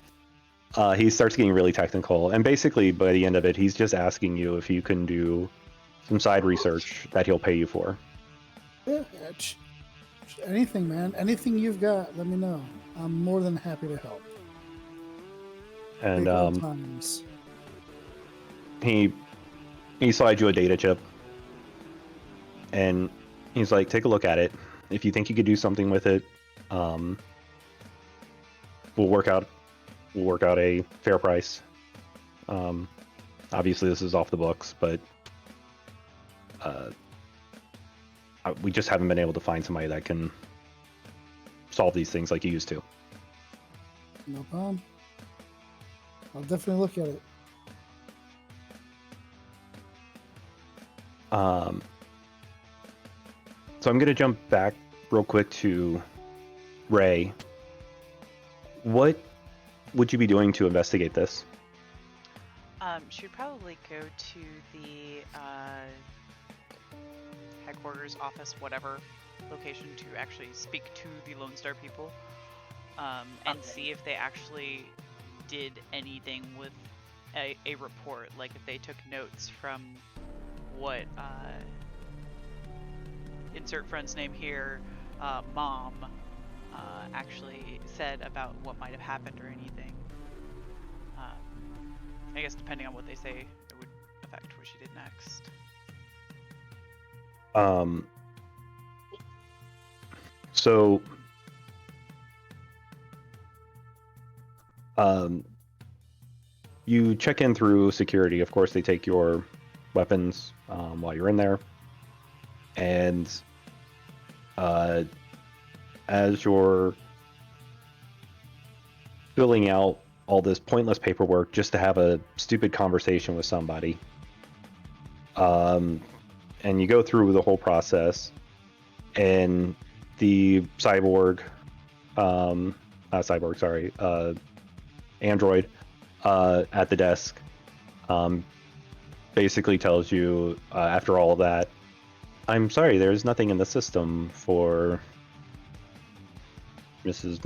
he starts getting really technical. And basically, by the end of it, he's just asking you if you can do some side research that he'll pay you for. Yeah, anything, man. Anything you've got, let me know. I'm more than happy to help. And Big old times. he slides you a data chip, and he's like, take a look at it. If you think you could do something with it, we'll work out a fair price. Obviously this is off the books, but we just haven't been able to find somebody that can solve these things like you used to. No problem. I'll definitely look at it. So I'm going to jump back real quick to Ray. What would you be doing to investigate this? She would probably go to the headquarters, office, whatever location to actually speak to the Lone Star people, and see if they actually did anything with a report, like if they took notes from what insert friend's name here, mom actually said about what might have happened or anything. I guess depending on what they say, it would affect what she did next. So you check in through security. Of course, they take your weapons while you're in there. And as you're filling out all this pointless paperwork just to have a stupid conversation with somebody, and you go through the whole process, and the android at the desk basically tells you, after all of that, I'm sorry, there's nothing in the system for Mrs.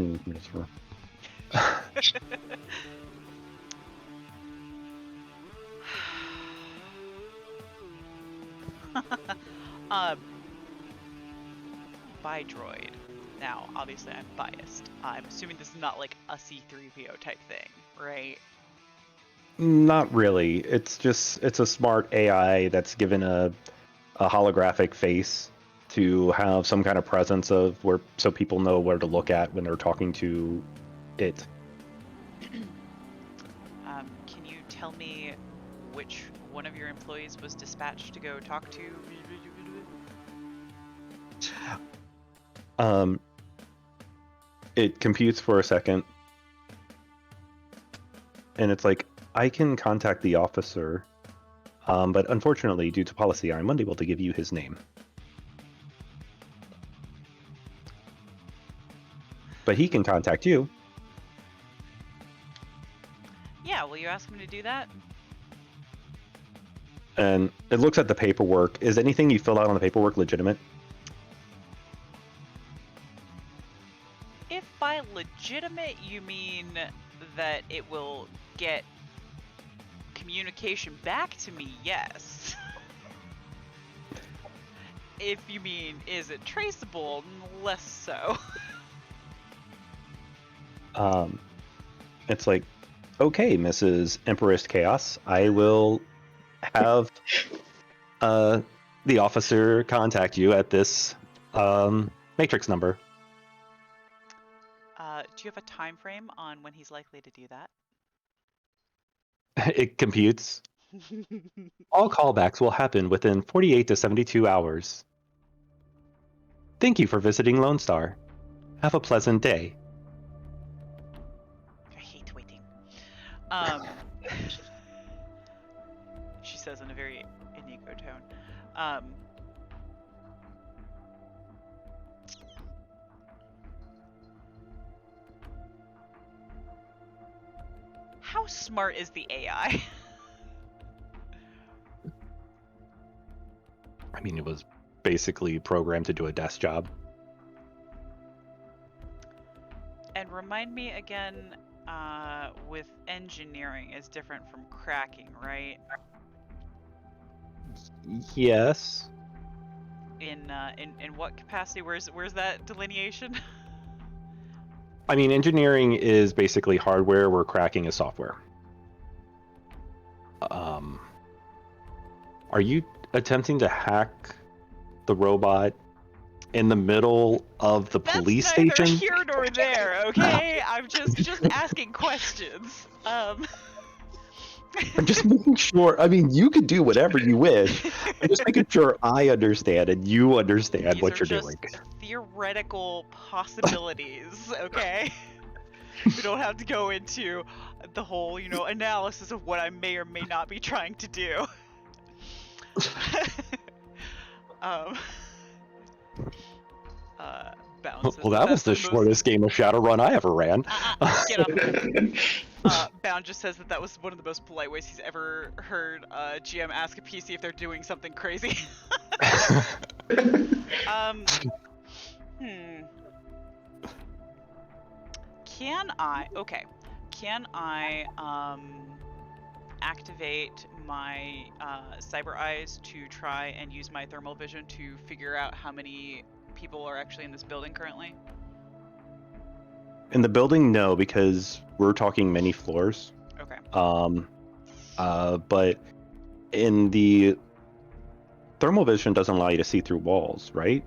By droid. Now, obviously I'm biased. I'm assuming this is not like a C-3PO type thing, right? Not really. It's a smart AI that's given a holographic face to have some kind of presence of so people know where to look at when they're talking to it. Can you tell me which one of your employees was dispatched to go talk to? It computes for a second, and it's like, I can contact the officer, but unfortunately, due to policy, I'm unable to give you his name. But he can contact you. Yeah, will you ask him to do that? And it looks at the paperwork. Is anything you fill out on the paperwork legitimate? If by legitimate you mean that it will get communication back to me, yes. If you mean, is it traceable, less so. It's like, okay, Mrs. Empress Chaos, I will have the officer contact you at this matrix number. Do you have a time frame on when he's likely to do that? It computes. All callbacks will happen within 48 to 72 hours. Thank you for visiting Lone Star. Have a pleasant day. I hate waiting. She says in a very Inigo tone. How smart is the AI? I mean, it was basically programmed to do a desk job. And remind me again, with engineering is different from cracking, right? Yes. In what capacity? Where's that delineation? I mean, engineering is basically hardware, where cracking is software. Are you attempting to hack the robot in the middle of the police That's neither station? here nor there, okay? I'm just asking questions. I'm just making sure. I mean, you can do whatever you wish. I'm just making sure I understand and you understand These what are you're just doing. theoretical possibilities, okay? We don't have to go into the whole, analysis of what I may or may not be trying to do. um, Bound says Well, that was that's the most... shortest game of ShadowRun I ever ran. Get off of it. Bound just says that was one of the most polite ways he's ever heard GM ask a PC if they're doing something crazy. Can I activate my cyber eyes to try and use my thermal vision to figure out how many people are actually in this building currently? In the building, no, because we're talking many floors. Okay. But in the thermal vision doesn't allow you to see through walls, right?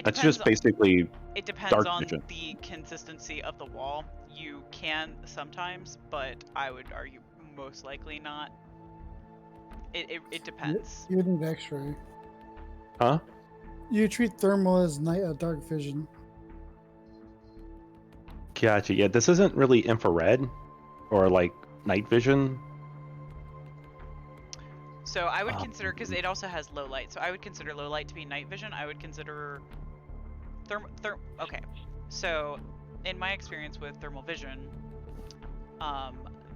That's just basically it depends dark on vision. the consistency of the wall. You can sometimes, but I would argue most likely not. It depends. You would need X-ray. Huh? You treat thermal as dark vision. Gotcha. Yeah, this isn't really infrared or like night vision. So I would consider, because it also has low light, so I would consider low light to be night vision. I would consider okay. So in my experience with thermal vision,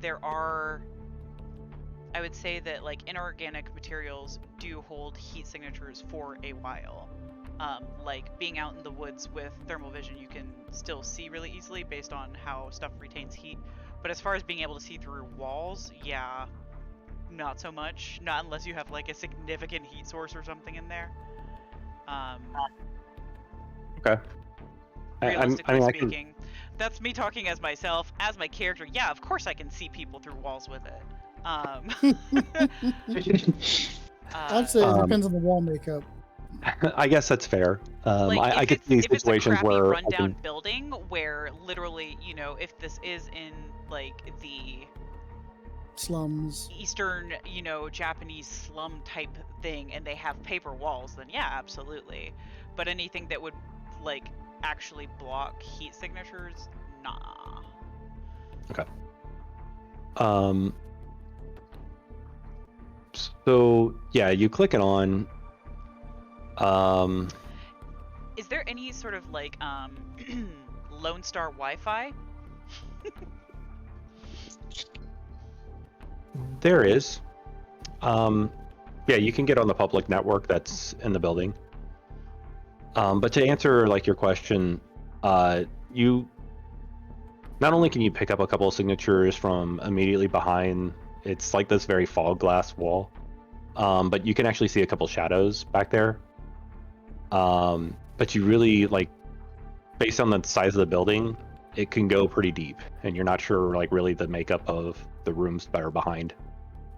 there are, I would say that like inorganic materials do hold heat signatures for a while. Like being out in the woods with thermal vision, you can still see really easily based on how stuff retains heat. But as far as being able to see through walls, yeah, not so much. Not unless you have like a significant heat source or something in there. Okay. Realistically I mean, speaking, that's me talking as myself, as my character. Yeah, of course I can see people through walls with it. I'd say it depends on the wall makeup. I guess that's fair. Like I could see if it's a situations crappy where rundown building where literally, if this is in like the slums, Eastern, Japanese slum type thing, and they have paper walls, then yeah, absolutely. But anything that would like actually block heat signatures, nah. Okay. So yeah, you click it on. Is there any sort of like Lone Star Wi-Fi? There is. Yeah, you can get on the public network that's in the building. But to answer like your question, you not only can you pick up a couple of signatures from immediately behind, it's like this very fog glass wall, but you can actually see a couple shadows back there. But you really like, based on the size of the building, it can go pretty deep, and you're not sure like really the makeup of the rooms that are behind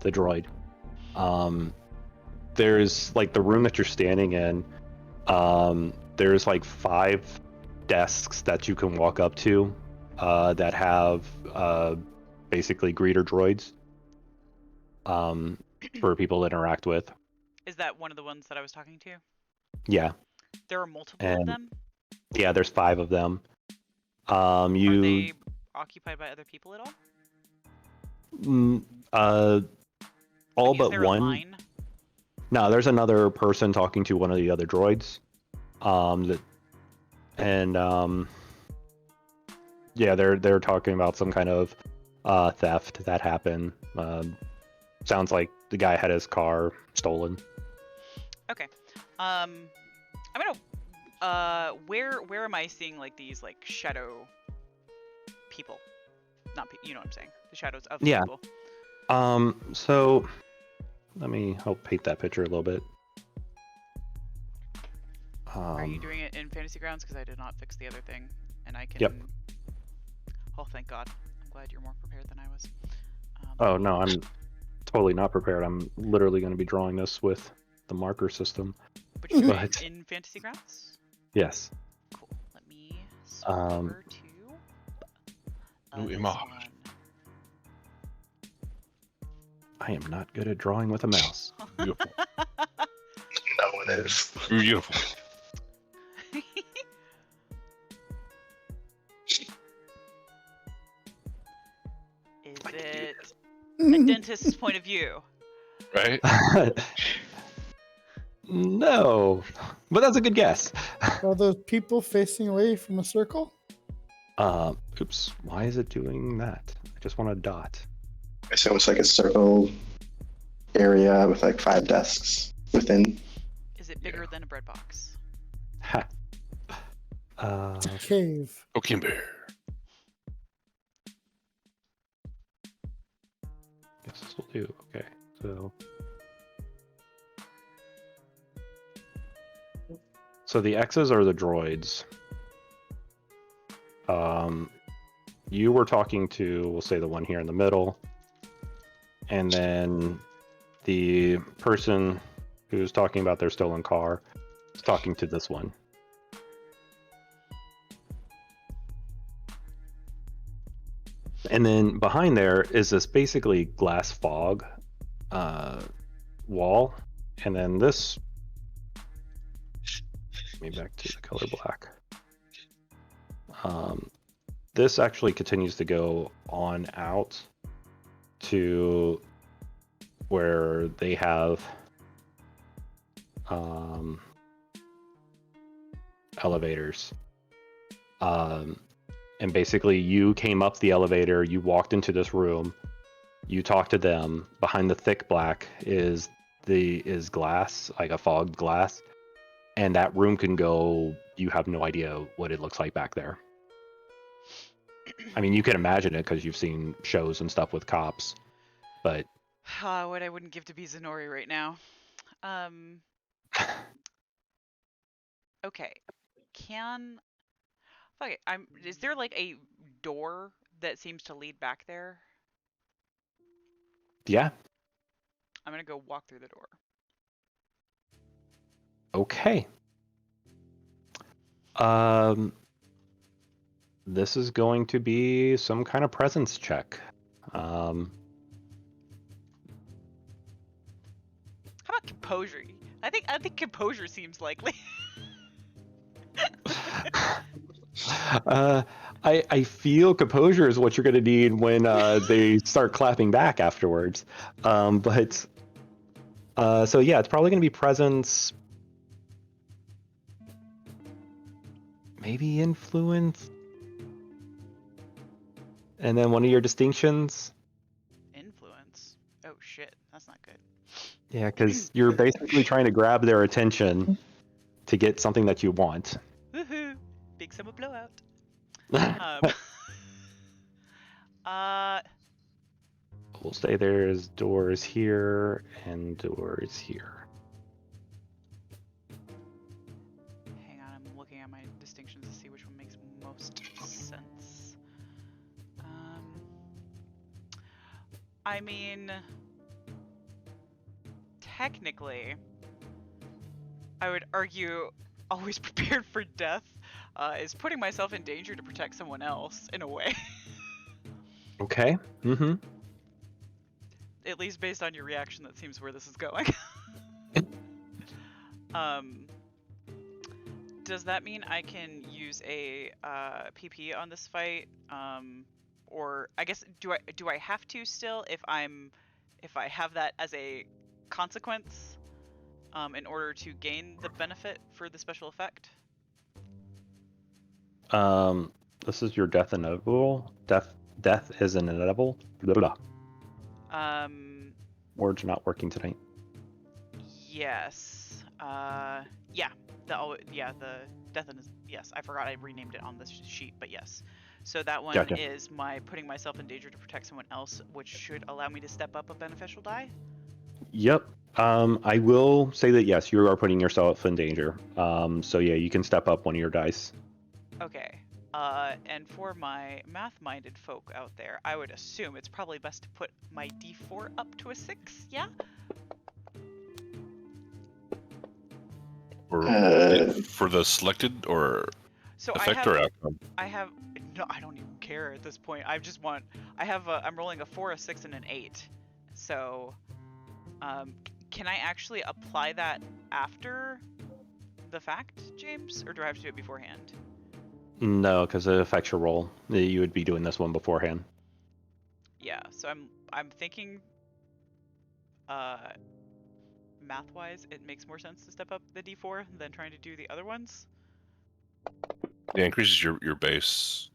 the droid. There's like the room that you're standing in. There's like 5 desks that you can walk up to that have basically greeter droids for people to interact with. Is that one of the ones that I was talking to? Yeah. There are multiple of them? Yeah, there's 5 of them. Are they occupied by other people at all? All like, but is there one. A line? No, there's another person talking to one of the other droids. Yeah, they're talking about some kind of theft that happened. Sounds like the guy had his car stolen. Okay. I'm gonna. Where am I seeing like these like shadow people? Not you know what I'm saying. The shadows of Yeah. people. So let me help paint that picture a little bit. Are you doing it in Fantasy Grounds? Because I did not fix the other thing, and I can. Yep. Oh, thank God! I'm glad you're more prepared than I was. Oh no, I'm totally not prepared. I'm literally going to be drawing this with the marker system. But you're doing But it in Fantasy Grounds? yes. Cool. Let me switch over to New this image. one. I am not good at drawing with a mouse. Beautiful. No, it is. Beautiful. Is it a dentist's point of view? Right? No, but that's a good guess. Are those people facing away from a circle? Oops. Why is it doing that? I just want a dot. So it's like a circle area with like 5 desks within. Is it bigger than a bread box? Ha. It's a cave. Oh, Kimber. Guess this will do. Okay, so the X's are the droids. You were talking to, we'll say the one here in the middle, and then the person who's talking about their stolen car is talking to this one. And then behind there is this basically glass fog wall, and then this. Let me back to the color black. This actually continues to go on out to where they have elevators. And basically you came up the elevator, you walked into this room, you talked to them. Behind the thick black is glass, like a fogged glass. And that room can go, you have no idea what it looks like back there. I mean, you can imagine it because you've seen shows and stuff with cops, but What I wouldn't give to be Zenori right now. Okay. Okay, is there like a door that seems to lead back there? yeah, I'm gonna go walk through the door. okay. This is going to be some kind of presence check. How about composure? I think composure seems likely. I feel composure is what you're going to need when they start clapping back afterwards. So yeah, it's probably going to be presence, maybe influence, and then one of your distinctions. Influence. Oh shit, that's not good. Yeah, because you're basically trying to grab their attention to get something that you want. Woohoo! Big summer blowout. We'll say there's doors here and doors here. Hang on, I'm looking at my distinctions to see which one makes most sense. I mean, technically, I would argue always prepared for death is putting myself in danger to protect someone else in a way. Okay. Mm-hmm. At least based on your reaction, that seems where this is going. Does that mean I can use a PP on this fight? Or I guess do I have to still if I have that as a consequence in order to gain the benefit for the special effect? This is your death death is inevitable. Blah, blah, blah. Um, Words are not working tonight. yes. Yeah. The death and yes. I forgot I renamed it on this sheet, but yes. So that one Gotcha. is my putting myself in danger to protect someone else, which should allow me to step up a beneficial die. Yep. I will say that yes, you are putting yourself in danger. So yeah, you can step up one of your dice. Okay. And for my math-minded folk out there, I would assume it's probably best to put my D4 up to a 6. Yeah. Or Uh, for the selected or So effect or outcome? I have no, I don't even care at this point. I'm rolling a 4, a 6, and an 8. So, can I actually apply that after the fact, James, or do I have to do it beforehand? No, because it affects your roll. You would be doing this one beforehand. Yeah. So I'm thinking, math-wise, it makes more sense to step up the D4 than trying to do the other ones. It increases your base.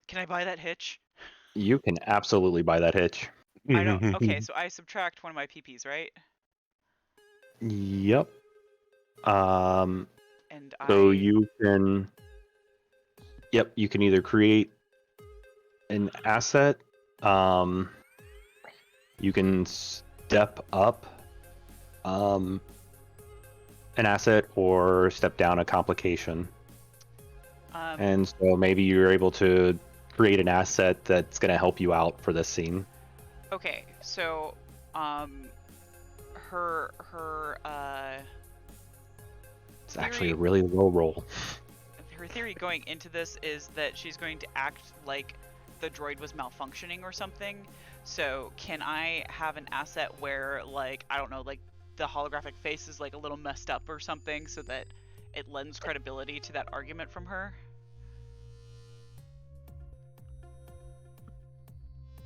Can I buy that hitch? You can absolutely buy that hitch. I don't. Okay, so I subtract one of my PPs, right? Yep. Um, And so I. you can. Yep, you can either create an asset. You can step up an asset or step down a complication. And so maybe you're able to create an asset that's going to help you out for this scene. Okay, so, her It's actually a really low roll. her theory going into this is that she's going to act like the droid was malfunctioning or something. So can I have an asset where, like, I don't know, like the holographic face is like a little messed up or something, so that it lends credibility to that argument from her?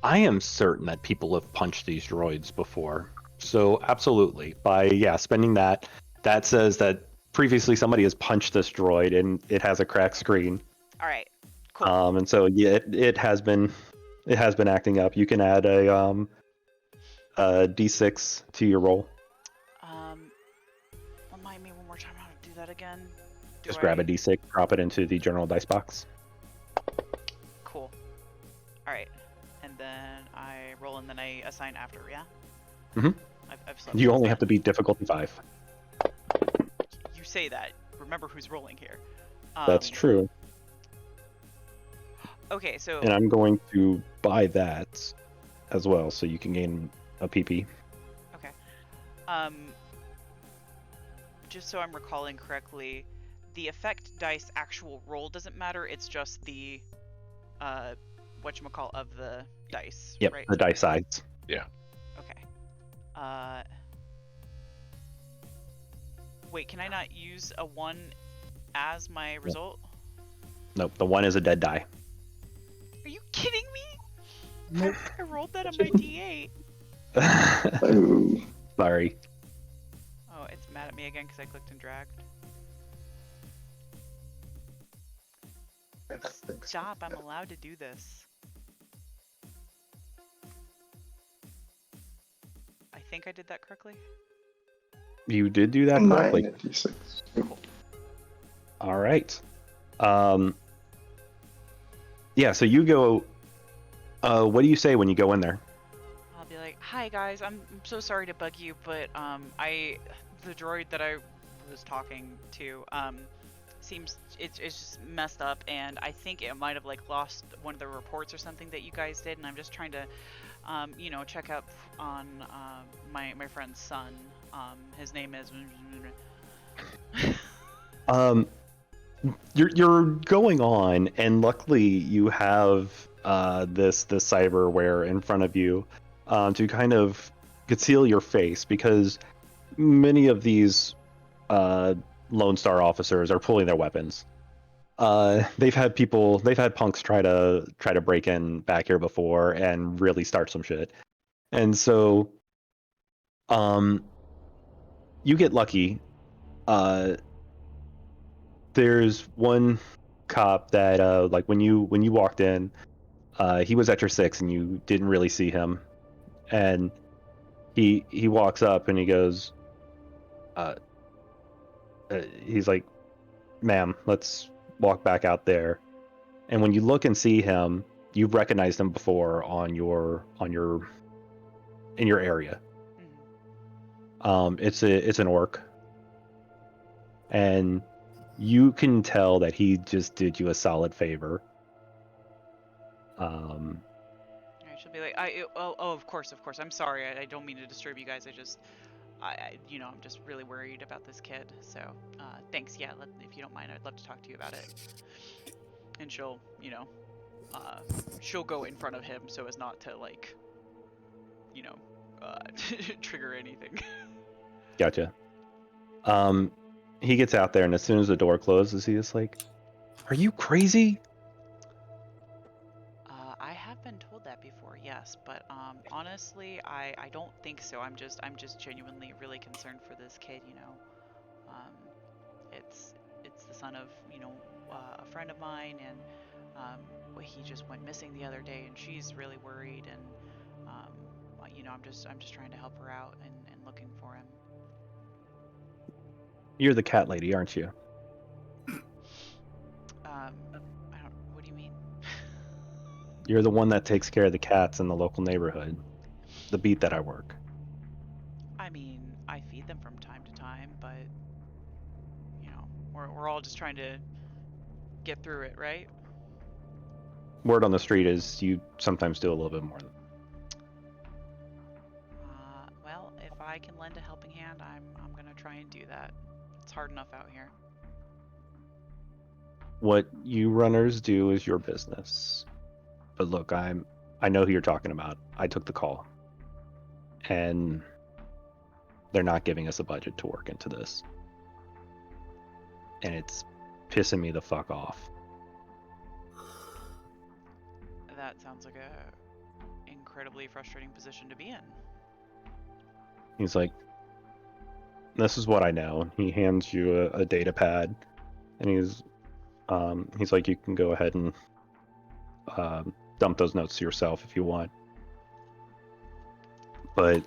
I am certain that people have punched these droids before. So absolutely. By spending that says that previously somebody has punched this droid and it has a cracked screen. All right, cool. And so yeah, it has been acting up. You can add a D6 to your roll. Remind me one more time how to do that again. Just grab a D6, drop it into the general dice box. Cool. All right, and then I roll and then I assign after. Yeah. Mhm. I've slept You since only then. have to beat difficulty 5. You say that. Remember who's rolling here. That's true. Okay, so. And I'm going to buy that as well, so you can gain a PP. Okay. Just so I'm recalling correctly, the effect dice actual roll doesn't matter. It's just the whatchamacall of the dice, Yep, right? the dice sides. Yeah. Okay. Wait, can I not use a 1 as my result? Nope, the 1 is a dead die. Are you kidding me? Nope. I rolled that on my D8. oh, Sorry. Oh, it's mad at me again because I clicked and dragged. Stop, I'm allowed to do this. I think I did that correctly. You did do that correctly. 9 D6. All right. Yeah, so you go. What do you say when you go in there? I'll be like, "Hi guys, I'm so sorry to bug you, but the droid that I was talking to seems it's just messed up, and I think it might have like lost one of the reports or something that you guys did, and I'm just trying to check up on my friend's son. His name is." You're going on, and luckily you have this cyberware in front of you to kind of conceal your face, because many of these Lone Star officers are pulling their weapons. They've had punks try to break in back here before and really start some shit, and so you get lucky. There's one cop that like when you walked in, he was at your 6 and you didn't really see him, and he walks up and he goes, he's like, "Ma'am, let's walk back out there." And when you look and see him, you've recognized him before in your area. Mhm. It's an orc, and you can tell that he just did you a solid favor. I should be like, of course, of course. I'm sorry. I don't mean to disturb you guys. I'm just really worried about this kid. So, thanks. Yeah, if you don't mind, I'd love to talk to you about it. And she'll go in front of him so as not to like, you know, trigger anything. Gotcha. He gets out there, and as soon as the door closes, he is like, "Are you crazy?" I have been told that before, yes, but honestly, I don't think so. I'm just genuinely really concerned for this kid. Um, it's the son of a friend of mine, and he just went missing the other day, and she's really worried, and I'm just trying to help her out and looking for him. You're the cat lady, aren't you? I don't. What do you mean? You're the one that takes care of the cats in the local neighborhood, the beat that I work. I mean, I feed them from time to time, but we're all just trying to get through it, right? Word on the street is you sometimes do a little bit more. Well, if I can lend a helping hand, I'm gonna try and do that. It's hard enough out here. What you runners do is your business. But look, I know who you're talking about. I took the call, and they're not giving us a budget to work into this, and it's pissing me the fuck off. That sounds like a incredibly frustrating position to be in. He's like, "This is what I know." He hands you a data pad, and he's like, "You can go ahead and dump those notes to yourself if you want, but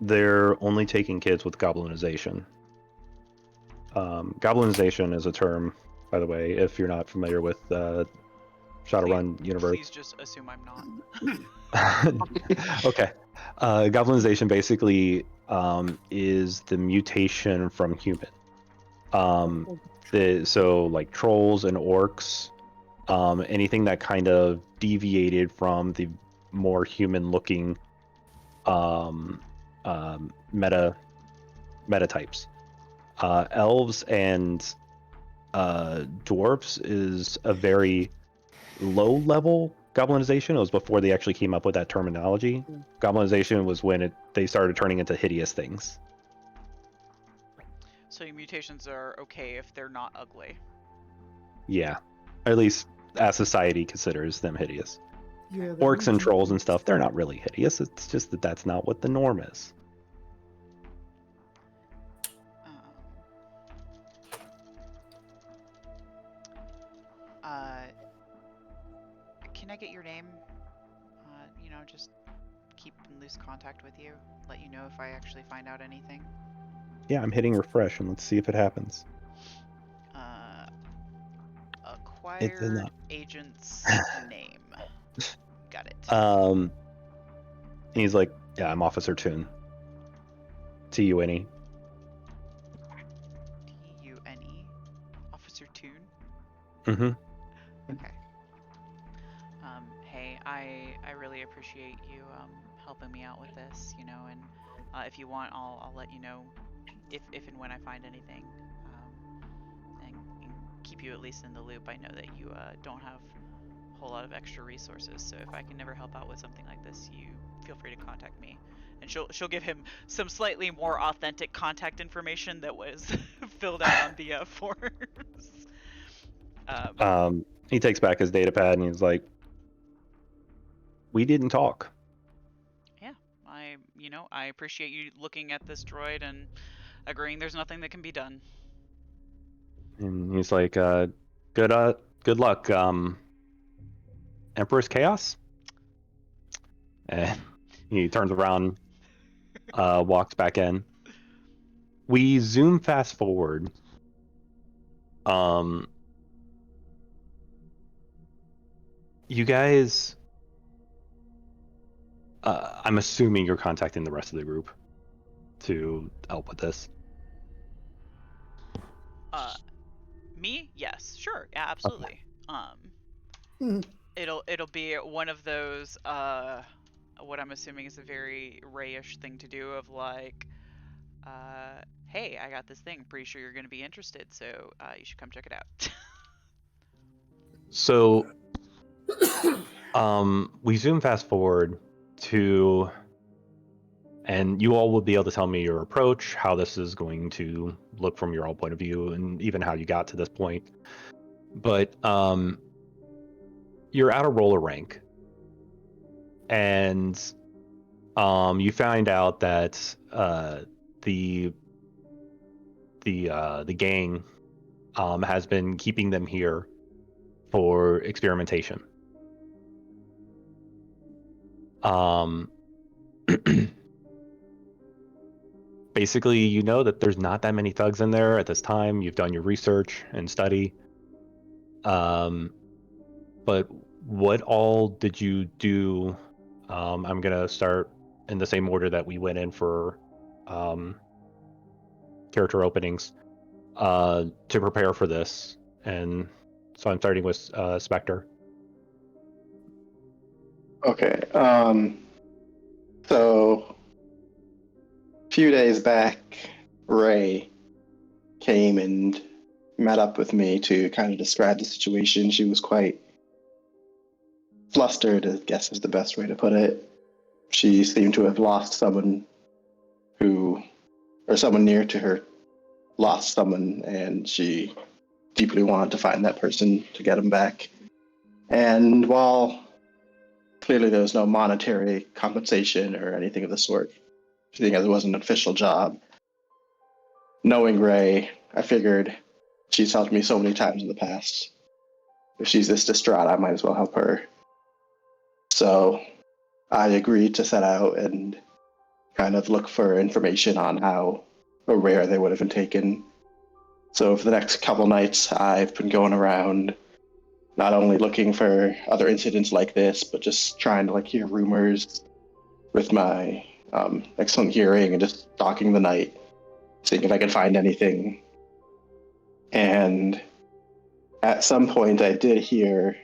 they're only taking kids with goblinization." Goblinization is a term, by the way, if you're not familiar with ShadowRun universe. Please just assume I'm not. Okay. Goblinization basically is the mutation from human. So like trolls and orcs, anything that kind of deviated from the more human-looking meta types. Elves and dwarves is a very low-level goblinization. It was before they actually came up with that terminology. Goblinization was when they started turning into hideous things. So your mutations are okay if they're not ugly. Yeah, or at least as society considers them hideous. Yeah, Orcs and trolls and stuff, they're not really hideous. It's just that that's not what the norm is. Can I get your name? Just keep in loose contact with you. Let you know if I actually find out anything. Yeah, I'm hitting refresh and let's see if it happens. Acquired agent's name. Got it. He's like, "Yeah, I'm Officer Toon. T-U-N-E. T-U-N-E. Officer Toon? Mm-hmm. Okay. Hey, I really appreciate you helping me out with this, and if you want, I'll let you know if and when I find anything, and keep you at least in the loop. I know that you don't have a whole lot of extra resources, so if I can never help out with something like this, you feel free to contact me. And she'll give him some slightly more authentic contact information that was filled out on the forms. He takes back his data pad and he's like, "We didn't talk." Yeah, I appreciate you looking at this droid and agreeing there's nothing that can be done. And he's like, Good luck. Emperor's Chaos. And he turns around, walks back in. We zoom fast forward. You guys. I'm assuming you're contacting the rest of the group to help with this. Me? Yes, sure, yeah, Okay. absolutely. Mhm. It'll be one of those what I'm assuming is a very Rayish thing to do of like, hey, I got this thing. Pretty sure you're going to be interested, so you should come check it out. So, we zoom fast forward to, and you all will be able to tell me your approach, how this is going to look from your all point of view, and even how you got to this point. But you're at a roller rank, and you find out that the gang has been keeping them here for experimentation. Basically, you know that there's not that many thugs in there at this time. You've done your research and study. But what all did you do? I'm gonna start in the same order that we went in for character openings to prepare for this. And so I'm starting with Spectre. Okay. So a few days back, Ray came and met up with me to kind of describe the situation. She was quite flustered, I guess is the best way to put it. She seemed to have lost someone or someone near to her lost someone, and she deeply wanted to find that person to get him back. And while clearly there was no monetary compensation or anything of the sort, seeing as it wasn't an official job, knowing Ray, I figured she's helped me so many times in the past. If she's this distraught, I might as well help her. So I agreed to set out and kind of look for information on how or where they would have been taken. So for the next couple nights, I've been going around not only looking for other incidents like this, but just trying to like hear rumors with my excellent hearing and just stalking the night, seeing if I could find anything. And at some point, I did hear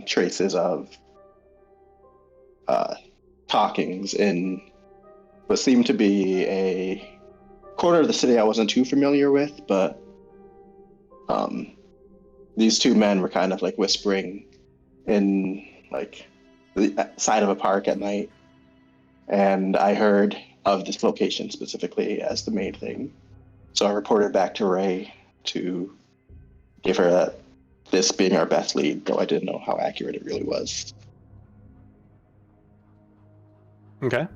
traces of talkings in what seemed to be a corner of the city I wasn't too familiar with, but these two men were kind of like whispering in like the side of a park at night, and I heard of this location specifically as the main thing. So I reported back to Ray to give her that this being our best lead, though I didn't know how accurate it really was. Okay.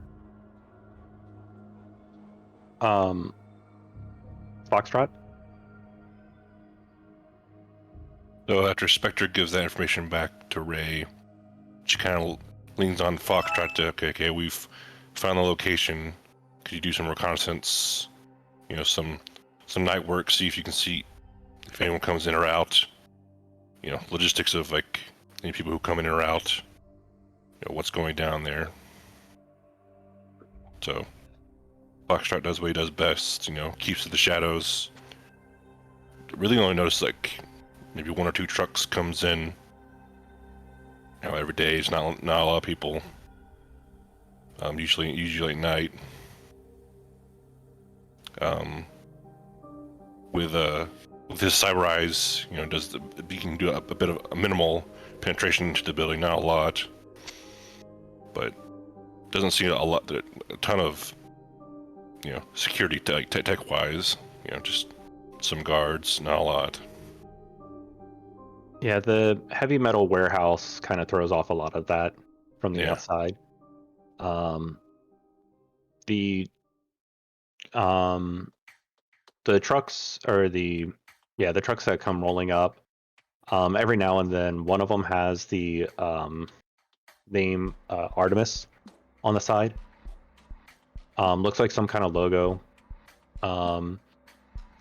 Foxtrot. So after Spectre gives that information back to Ray, she kind of leans on Foxtrot to, okay, we've found the location. Could you do some reconnaissance? You know, some night work, see if you can see if anyone comes in or out. You know, logistics of like any people who come in or out. You know, what's going down there. So Foxtrot does what he does best. You know, keeps to the shadows. Really only notice like maybe one or two trucks comes in. You know, every day. It's not a lot of people. Usually at night. With his cyber eyes, you know, he can do a bit of a minimal penetration into the building, not a lot, but doesn't see a ton of, you know, security tech wise. You know, just some guards, not a lot. Yeah, the heavy metal warehouse kind of throws off a lot of that from the Yeah. outside. The the trucks or the trucks that come rolling up Every now and then, one of them has the name Artemis on the side. Looks like some kind of logo.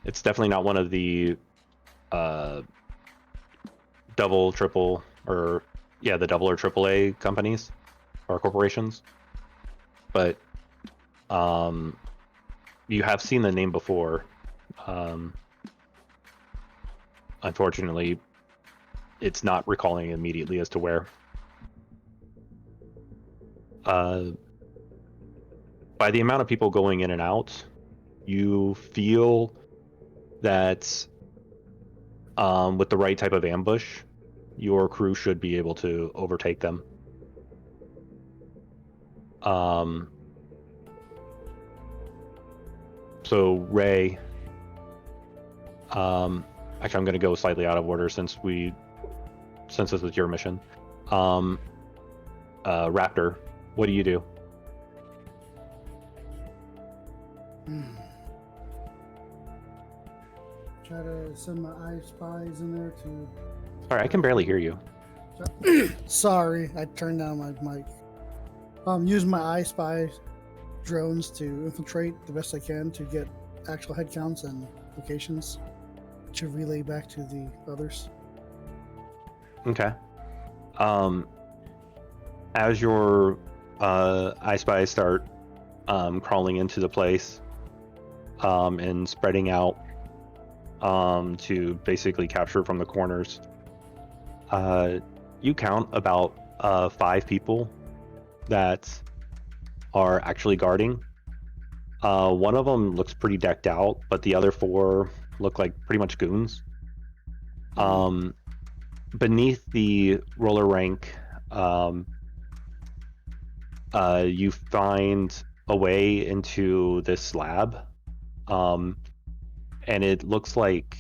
It's definitely not one of the double, triple, or the double or triple A companies or corporations. But you have seen the name before. Unfortunately, it's not recalling immediately as to where. By the amount of people going in and out, you feel that with the right type of ambush, your crew should be able to overtake them. So Ray, actually I'm going to go slightly out of order since this is your mission. Raptor, what do you do? Try to send my eye spies in there to. Sorry, I can barely hear you. Sorry, I turned down my mic. Use my eye spy drones to infiltrate the best I can to get actual head counts and locations to relay back to the others. Okay. As your eye spies start crawling into the place and spreading out to basically capture from the corners, you count about 5 people that are actually guarding. One of them looks pretty decked out, but the other 4 look like pretty much goons. Beneath the roller rank, you find a way into this lab, and it looks like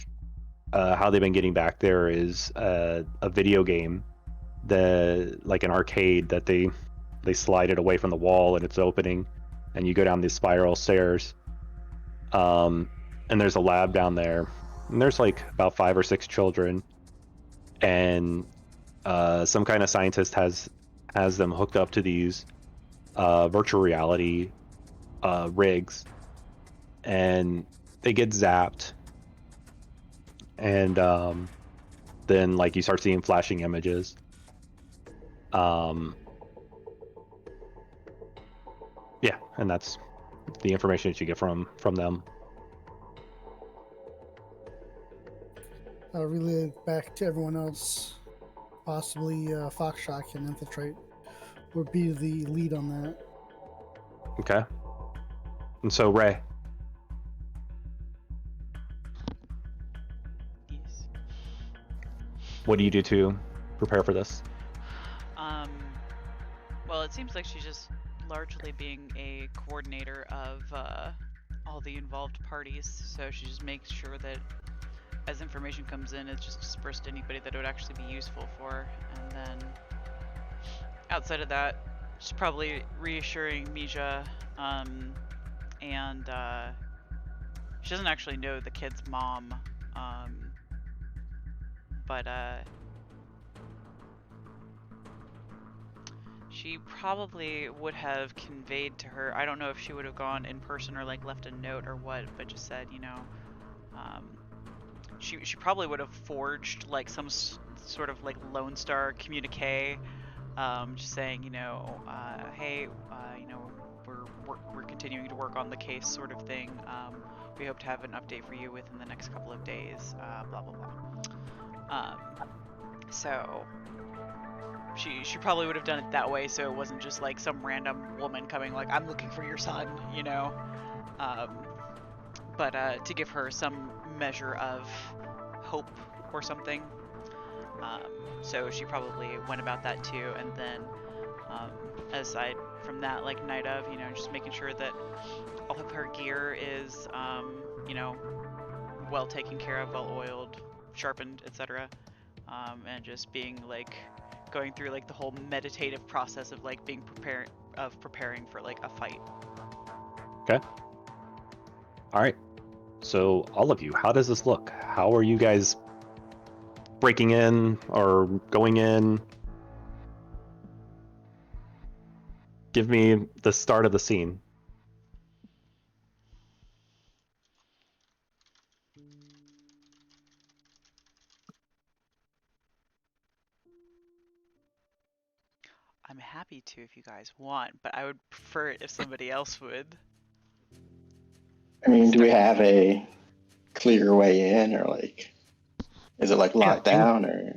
how they've been getting back there is a video game, like an arcade that they slide it away from the wall and it's opening, and you go down these spiral stairs, and there's a lab down there, and there's like about 5 or 6 children, and some kind of scientist has them hooked up to these virtual reality rigs, and they get zapped, and then like you start seeing flashing images. Yeah, and that's the information that you get from them. I'll relay back to everyone else. Possibly Foxshot can infiltrate. Would be the lead on that. Okay. And so Ray, Yes. what do you do to prepare for this? Well, it seems like she's just largely being a coordinator of all the involved parties, so she just makes sure that as information comes in, it's just dispersed to anybody that it would actually be useful for, and then outside of that, she's probably reassuring Mija, and she doesn't actually know the kid's mom, but she probably would have conveyed to her, I don't know if she would have gone in person or like left a note or what, but just said, you know, she probably would have forged like some sort of like Lone Star communique, just saying, you know, hey, you know, we're continuing to work on the case, sort of thing. We hope to have an update for you within the next couple of days. Blah blah blah. So she probably would have done it that way, so it wasn't just like some random woman coming like, I'm looking for your son, you know. But to give her some measure of hope or something. So she probably went about that too, and then aside from that, like night of, you know, just making sure that all of her gear is, you know, well taken care of, well oiled, sharpened, etc. And just being like going through like the whole meditative process of like being preparing for like a fight. Okay. All right. So all of you, how does this look? How are you guys breaking in or going in? Give me the start of the scene. I'm happy to if you guys want, but I would prefer it if somebody else would. I mean, do we have a clear way in, or like, is it like locked down, or?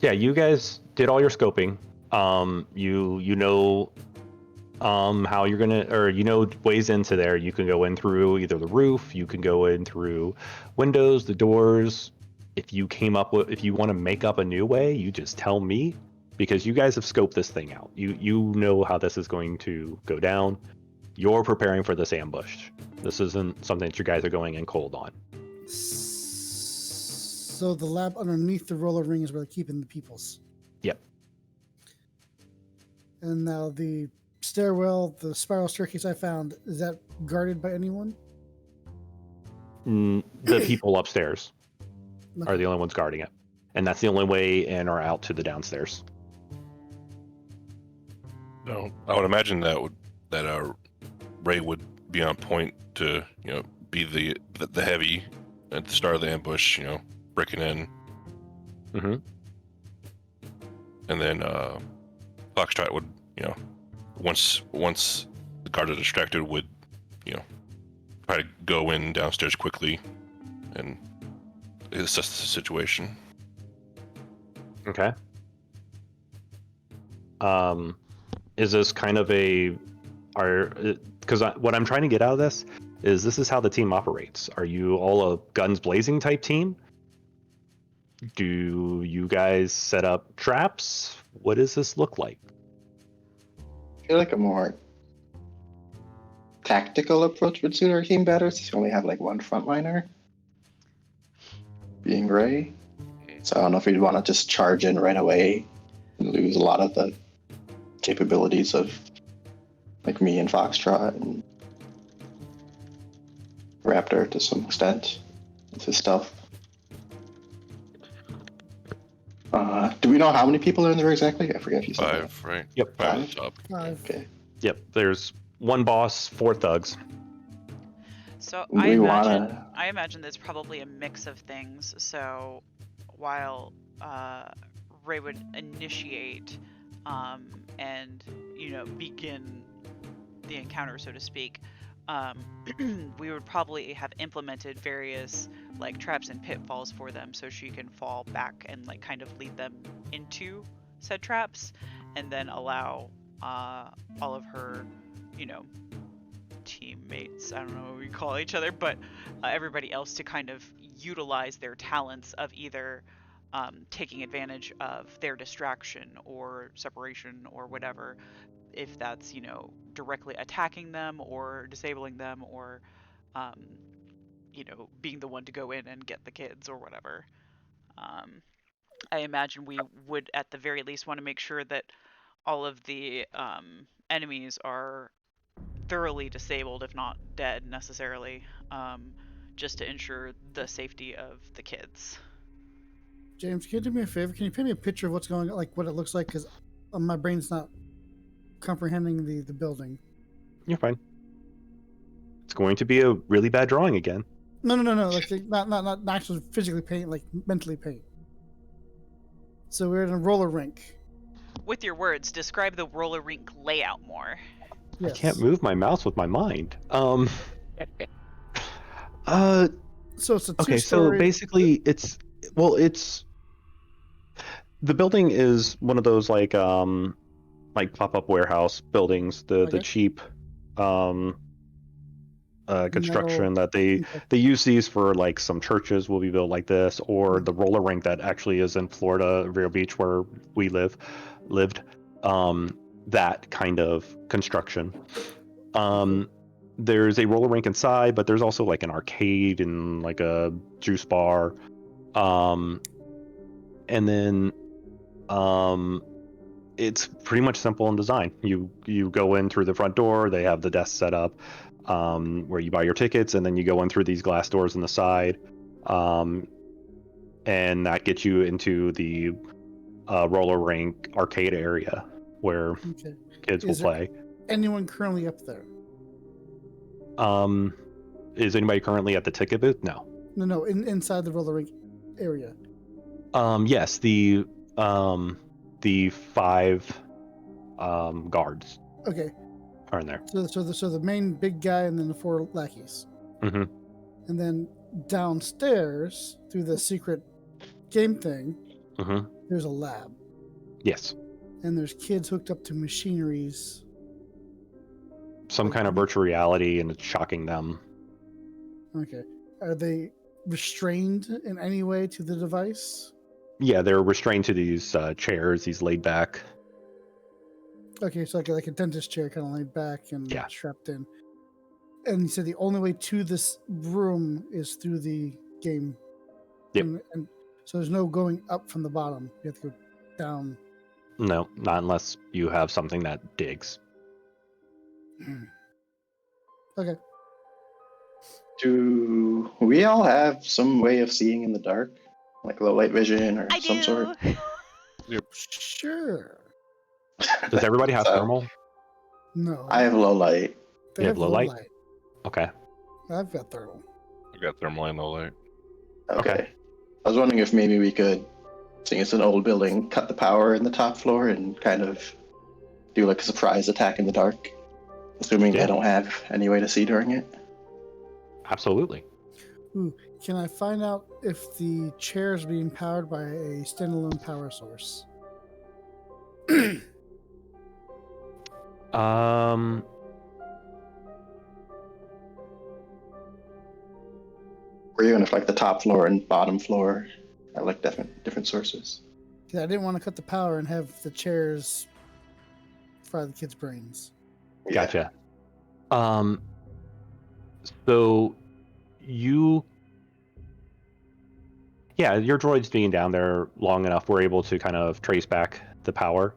Yeah, you guys did all your scoping. You know how you're gonna, or you know ways into there. You can go in through either the roof, you can go in through windows, the doors. If you want to make up a new way, you just tell me, because you guys have scoped this thing out. You know how this is going to go down. You're preparing for this ambush. This isn't something that you guys are going in cold on. So the lab underneath the roller ring is where they're keeping the peoples. Yep. And now the stairwell, the spiral staircase I found, is that guarded by anyone? The people upstairs are Okay. the only ones guarding it, and that's the only way in or out to the downstairs. No, I would imagine that Ray would be on point to be the heavy at the start of the ambush, breaking in, Mm-hmm. and then Foxtrot would once the guard are distracted would try to go in downstairs quickly and assess the situation. Okay. Is this kind of because what I'm trying to get out of this is how the team operates. Are you all a guns blazing type team? Do you guys set up traps? What does this look like? I feel like a more tactical approach would suit our team better, since we only have like one frontliner, being Ray. So I don't know if we'd want to just charge in right away and lose a lot of the capabilities of like me and Foxtrot and Raptor to some extent with his stuff. Do we know how many people are in there exactly? I forget if you said that. 5, right? Yep. 5 at the top. 5. Okay. Yep. There's one boss, 4 thugs. So Do we I imagine there's probably a mix of things. So while Ray would initiate and begin the encounter, so to speak, we would probably have implemented various like traps and pitfalls for them, so she can fall back and like kind of lead them into said traps, and then allow all of her teammates, I don't know what we call each other, but everybody else to kind of utilize their talents of either taking advantage of their distraction or separation or whatever, if that's directly attacking them or disabling them, or being the one to go in and get the kids or whatever. I imagine we would at the very least want to make sure that all of the enemies are thoroughly disabled, if not dead necessarily, just to ensure the safety of the kids. James, can you do me a favor? Can you paint me a picture of what's going on, like what it looks like? Because my brain's not comprehending the building. You're fine. It's going to be a really bad drawing again. No. Like not actually physically paint, like mentally paint. So we're in a roller rink. With your words, describe the roller rink layout more. Yes. I can't move my mouse with my mind. So it's a Okay, so basically it's the building is one of those like pop-up warehouse buildings, the cheap construction that they use these for, like some churches will be built like this, or the roller rink that actually is in Florida, Vero Beach, where we lived, that kind of construction. There's a roller rink inside, but there's also like an arcade and like a juice bar, and then it's pretty much simple in design. You go in through the front door. They have the desk set up where you buy your tickets, and then you go in through these glass doors on the side. and that gets you into the roller rink arcade area where Okay. kids will Is there play. anyone currently up there? Is anybody currently at the ticket booth? No. No, inside the roller rink area. Yes, the 5 guards Okay. are in there. So the main big guy and then the 4 lackeys. Mm-hmm. And then downstairs through the secret game thing, Mm-hmm. there's a lab. Yes. And there's kids hooked up to machineries. Some kind of virtual reality, and it's shocking them. Okay. Are they restrained in any way to the device? Yeah, they're restrained to these chairs, these laid back. Okay, so like a dentist chair kind of laid back and Yeah. strapped in. And you said the only way to this room is through the game. Yep. And so there's no going up from the bottom. You have to go down. No, not unless you have something that digs. Okay. Do we all have some way of seeing in the dark? Like low light vision or I some sort? do. Sure. Does everybody have So, thermal? No. I have low light. They You have low light? Okay. I've got thermal. I got thermal and low light. Okay. I was wondering if maybe we could, seeing it's an old building, cut the power in the top floor and kind of do like a surprise attack in the dark, assuming Yeah. they don't have any way to see during it. Absolutely. Ooh, can I find out if the chair is being powered by a standalone power source? Or even if like the top floor and bottom floor are like different sources. Yeah, I didn't want to cut the power and have the chairs fry the kids' brains. Yeah. Gotcha. So you, yeah, your droids being down there long enough, we're able to kind of trace back the power.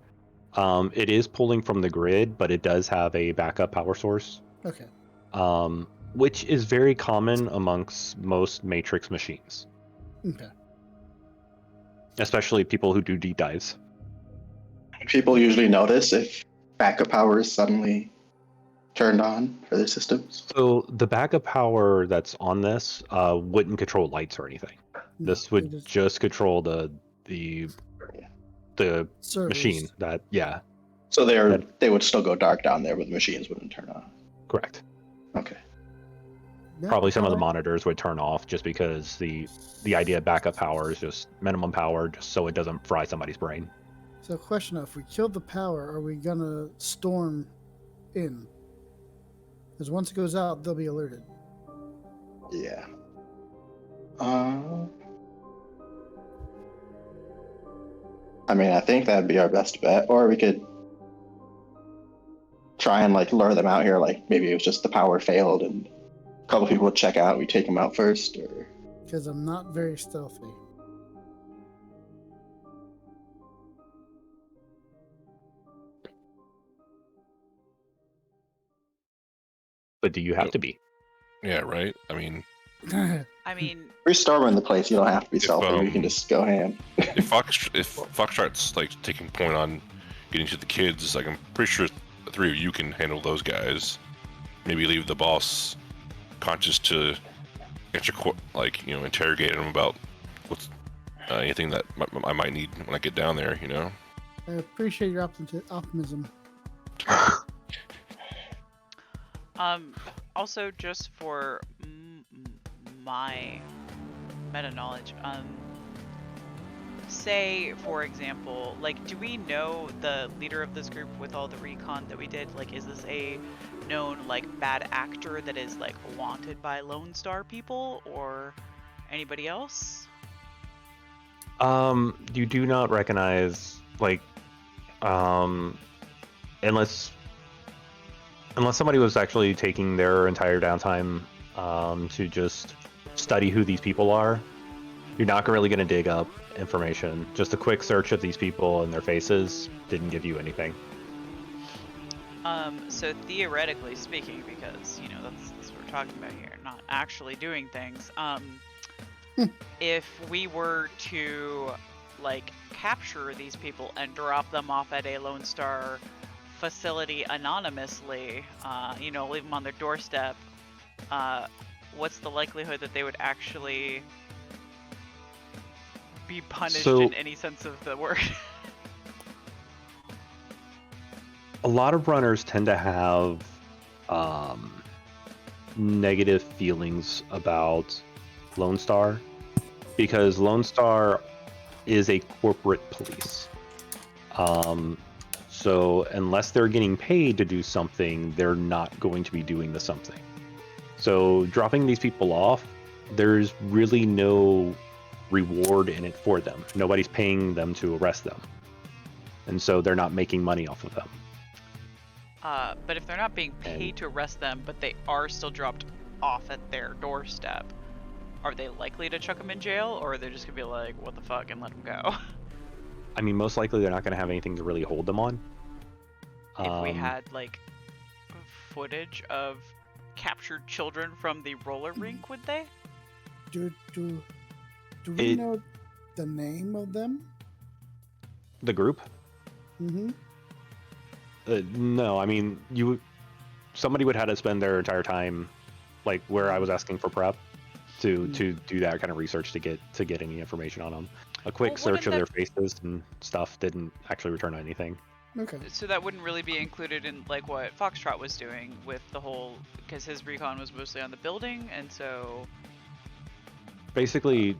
It is pulling from the grid, but it does have a backup power source, Okay. which is very common amongst most Matrix machines, Okay. especially people who do deep dives. People usually notice if backup power is suddenly turned on for their systems. So the backup power that's on this wouldn't control lights or anything. No, This would just control the servers. machine. That So they would still go dark down there, but the machines wouldn't turn on. correct. Okay. Yeah, Probably some of the alright. monitors would turn off just because the idea of backup power is just minimum power, just so it doesn't fry somebody's brain. So, question: if we killed the power, are we gonna storm in? Because once it goes out, they'll be alerted. Yeah. I mean, I think that'd be our best bet, or we could try and like lure them out here. Like maybe it was just the power failed, and a couple people would check out. We take them out first, or Because I'm not very stealthy. But do you have to be? Yeah, right. I mean, I mean, we're storming the place. You don't have to be If, stealthy. You can um, just go ham. if Foxtrot's like taking point on getting to the kids, like I'm pretty sure the 3 of you can handle those guys. Maybe leave the boss conscious to interrogate him about what's anything that I might need when I get down there. You know. I appreciate your optimism. also just for my meta knowledge, say for example, like, do we know the leader of this group with all the recon that we did? Like, is this a known like bad actor that is like wanted by Lone Star people or anybody else? You do not recognize unless somebody was actually taking their entire downtime to just study who these people are. You're not really going to dig up information. Just a quick search of these people and their faces didn't give you anything. So theoretically speaking, because that's what we're talking about here, not actually doing things. if we were to like capture these people and drop them off at a Lone Star facility anonymously, leave them on their doorstep, what's the likelihood that they would actually be punished So- in any sense of the word? A lot of runners tend to have negative feelings about Lone Star because Lone Star is a corporate police. So unless they're getting paid to do something, they're not going to be doing the something. So dropping these people off, there's really no reward in it for them. Nobody's paying them to arrest them. And so they're not making money off of them. But if they're not being paid to arrest them, but they are still dropped off at their doorstep, are they likely to chuck them in jail, or are they just gonna be like, what the fuck, and let them go? I mean, most likely they're not going to have anything to really hold them on. If we had, like, footage of captured children from the roller rink, would they? Do we It- know the name of them? The group? Mm-hmm. No, I mean, somebody would have to spend their entire time, like where I was asking for prep, to do that kind of research to get any information on them. A quick Well, search of wouldn't their faces and stuff didn't actually return anything. Okay. So that wouldn't really be included in, like, what Foxtrot was doing with the whole, because his recon was mostly on the building, and so... Basically,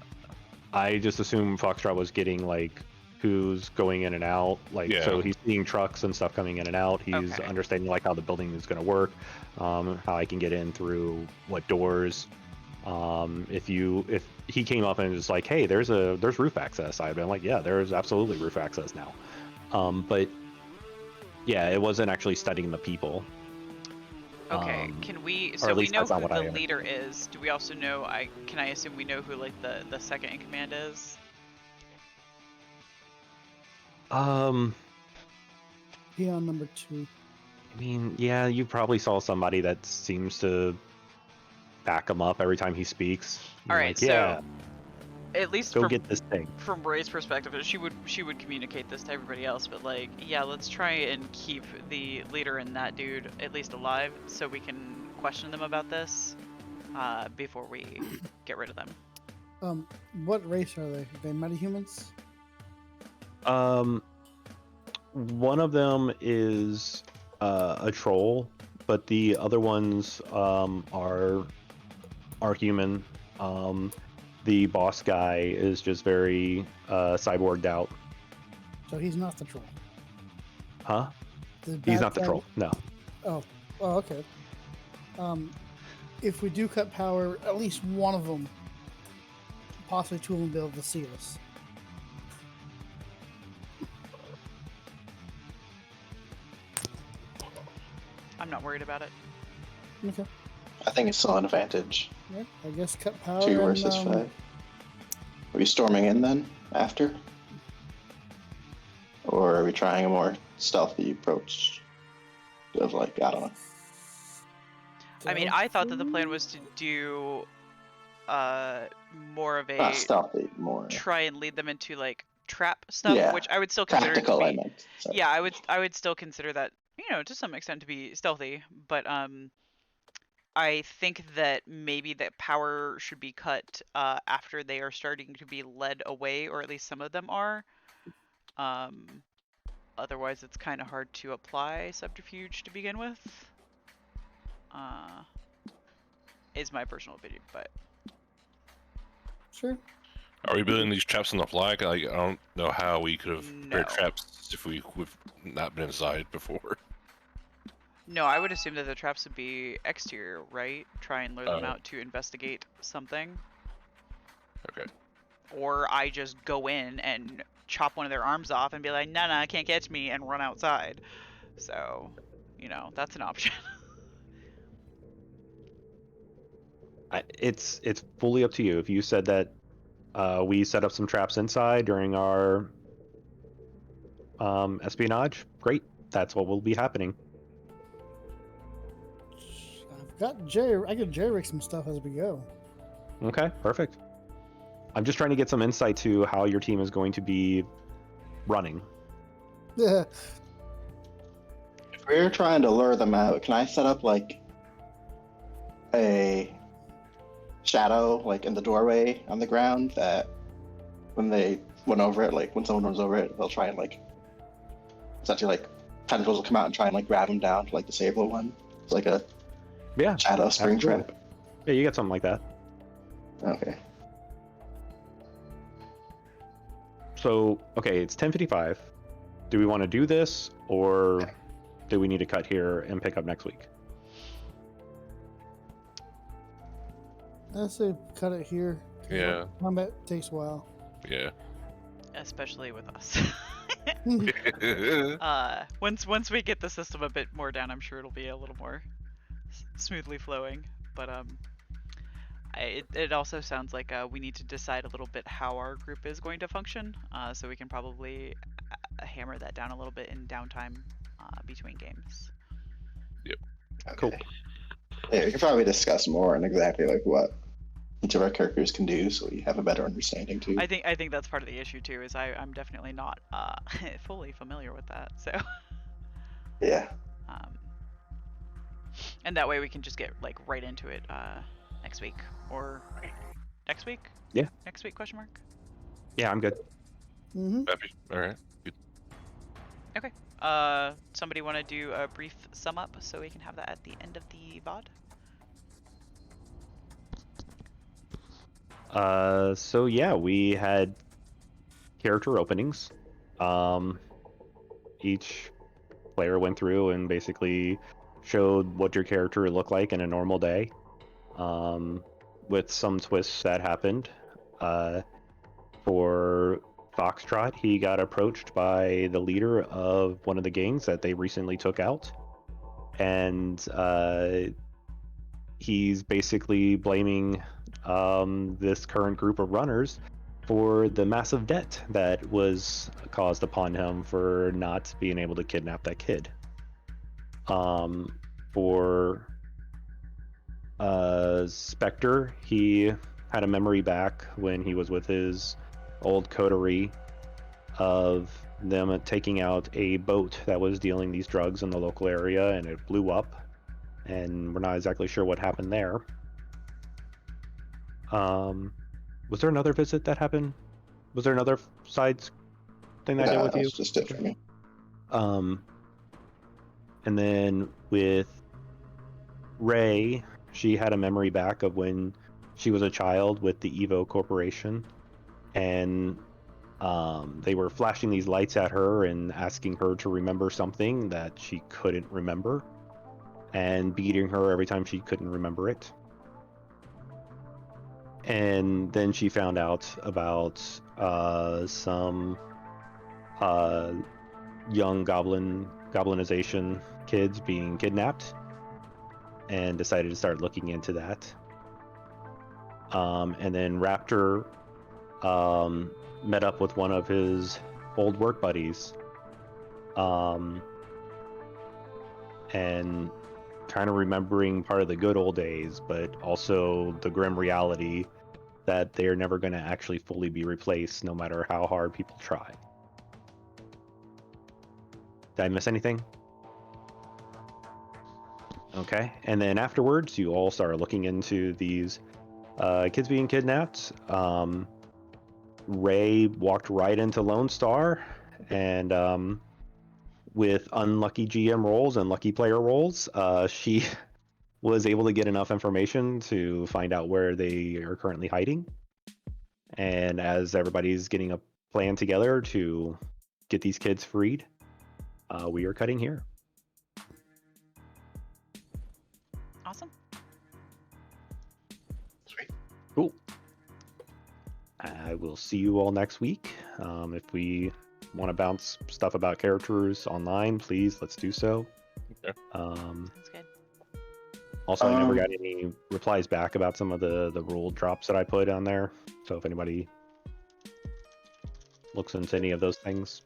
I just assume Foxtrot was getting like who's going in and out, like Yeah. so he's seeing trucks and stuff coming in and out. He's Okay. understanding like how the building is going to work, how I can get in through what doors. If he came up and was like, hey, there's roof access, I'd been like, yeah, there's absolutely roof access now. But yeah, it wasn't actually studying the people. Okay, can we... or So at we least know that's not who what I the leader understood. is. Do we also know... Can I assume we know who, like, the second in command is? Peon number 2. I mean, yeah, you probably saw somebody that seems to back him up every time he speaks. You're Alright, like, yeah, so... At least go from get this thing. Ray's perspective, she would communicate this to everybody else, but like, yeah, let's try and keep the leader and that dude at least alive, so we can question them about this before we get rid of them. What race are they? Are they metahumans? One of them is a troll, but the other ones are human. The boss guy is just very cyborged out. So he's not the troll. Huh? The He's bad not the guy- troll. No. Oh, okay. If we do cut power, at least one of them, possibly two of them, will be able to see us. I'm not worried about it. Okay. I think it's still an advantage. Yeah, I guess cut power. 2 and, versus 5. Are we storming in then, after? Or are we trying a more stealthy approach? Of like, I don't know. I mean, I thought that the plan was to do more of a Not stealthy, more try and lead them into like trap stuff, Yeah, which I would still consider to tactical, I be... meant. Sorry. Yeah, I would still consider that, to some extent to be stealthy, but I think that maybe that power should be cut after they are starting to be led away, or at least some of them are. Otherwise, it's kind of hard to apply subterfuge to begin with. Is my personal opinion, but Sure. Are we building these traps on the fly? Like, I don't know how we could have No. prepared traps if we've not been inside before. no, I would assume that the traps would be exterior, right? Try and lure them Oh. out to investigate something. Okay. Or I just go in and chop one of their arms off and be like, nah, can't catch me, and run outside. So, that's an option. It's fully up to you. If you said that we set up some traps inside during our espionage, great. That's what will be happening. I can jerry rig some stuff as we go. Okay, perfect. I'm just trying to get some insight to how your team is going to be running. Yeah. If we're trying to lure them out, can I set up like a shadow like in the doorway on the ground that when they went over it, like when someone runs over it, they'll try and like essentially like tentacles will come out and try and like grab them down to like disable one. It's like a Yeah. shadow spring absolutely. trap. Yeah, you got something like that. Okay. So, okay, it's 10:55. Do we want to do this, or do we need to cut here and pick up next week? I say cut it here. Yeah. Combat takes a while. Yeah. Especially with us. Once we get the system a bit more down, I'm sure it'll be a little more smoothly flowing. But it also sounds like we need to decide a little bit how our group is going to function, so we can probably hammer that down a little bit in downtime between games. Cool. Yeah, we can probably discuss more on exactly like what each of our characters can do, so we have a better understanding too. I think that's part of the issue too. Is I'm definitely not fully familiar with that. So. Yeah. And that way we can just get like right into it next week or next week. Yeah. Next week? Question mark. Yeah, I'm good. Mm-hmm. Happy. All right. Good. Okay. Somebody want to do a brief sum up so we can have that at the end of the VOD? So yeah, we had character openings. Each player went through and basically showed what your character looked like in a normal day, with some twists that happened. For Foxtrot, he got approached by the leader of one of the gangs that they recently took out, and he's basically blaming this current group of runners for the massive debt that was caused upon him for not being able to kidnap that kid. For Spectre, he had a memory back when he was with his old coterie of them taking out a boat that was dealing these drugs in the local area, and it blew up, and we're not exactly sure what happened there. Was there another visit that happened? Was there another side thing that I did with you? That's just it for me. And then with Ray, she had a memory back of when she was a child with the Evo Corporation, and they were flashing these lights at her and asking her to remember something that she couldn't remember, and beating her every time she couldn't remember it. And then she found out about some young goblinization kids being kidnapped, and decided to start looking into that. And then Raptor met up with one of his old work buddies, and kind of remembering part of the good old days, but also the grim reality that they're never going to actually fully be replaced, no matter how hard people try. Did I miss anything? Okay, and then afterwards, you all start looking into these kids being kidnapped. Ray walked right into Lone Star, and with unlucky GM rolls and lucky player rolls, she was able to get enough information to find out where they are currently hiding. And as everybody's getting a plan together to get these kids freed, we are cutting here. Awesome. Sweet. Cool. I will see you all next week. If we want to bounce stuff about characters online, please, let's do so. Okay. That's good. Also, I never got any replies back about some of the rule drops that I put on there. So if anybody looks into any of those things.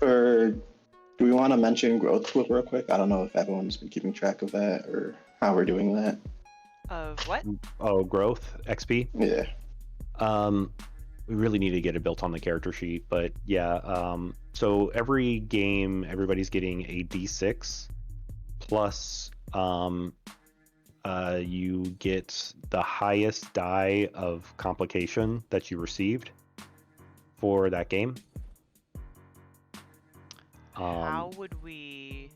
Or do we want to mention growth real quick? I don't know if everyone's been keeping track of that or how we're doing that. Of what? Oh, growth, XP. Yeah. We really need to get it built on the character sheet, but yeah. So every game, everybody's getting a D6 plus. You get the highest die of complication that you received for that game. How would we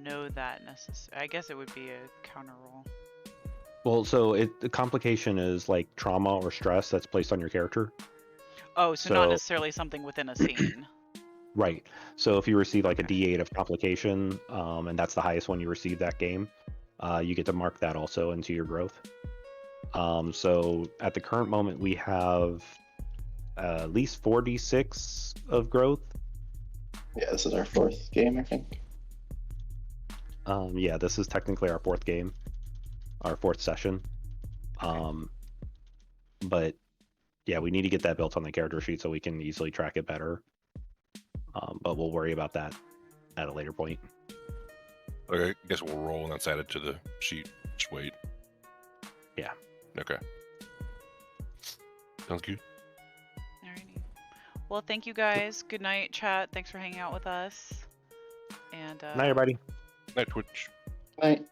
know that necessarily? I guess it would be a counter roll. Well, so the complication is like trauma or stress that's placed on your character. Oh, so not necessarily something within a scene. Right. So if you receive like Okay. a D8 of complication, and that's the highest one you receive that game, you get to mark that also into your growth. So at the current moment, we have at least 4d6 of growth. Yeah, this is our 4th game, I think. Yeah, this is technically our 4th game, our 4th session. But yeah, we need to get that built on the character sheet so we can easily track it better. But we'll worry about that at a later point. Okay, I guess we'll roll and that's added to the sheet. Just wait. Yeah. Okay. Sounds good. Alrighty. Well, thank you guys. Good night, chat. Thanks for hanging out with us. And Night, everybody. Night, Twitch. Right.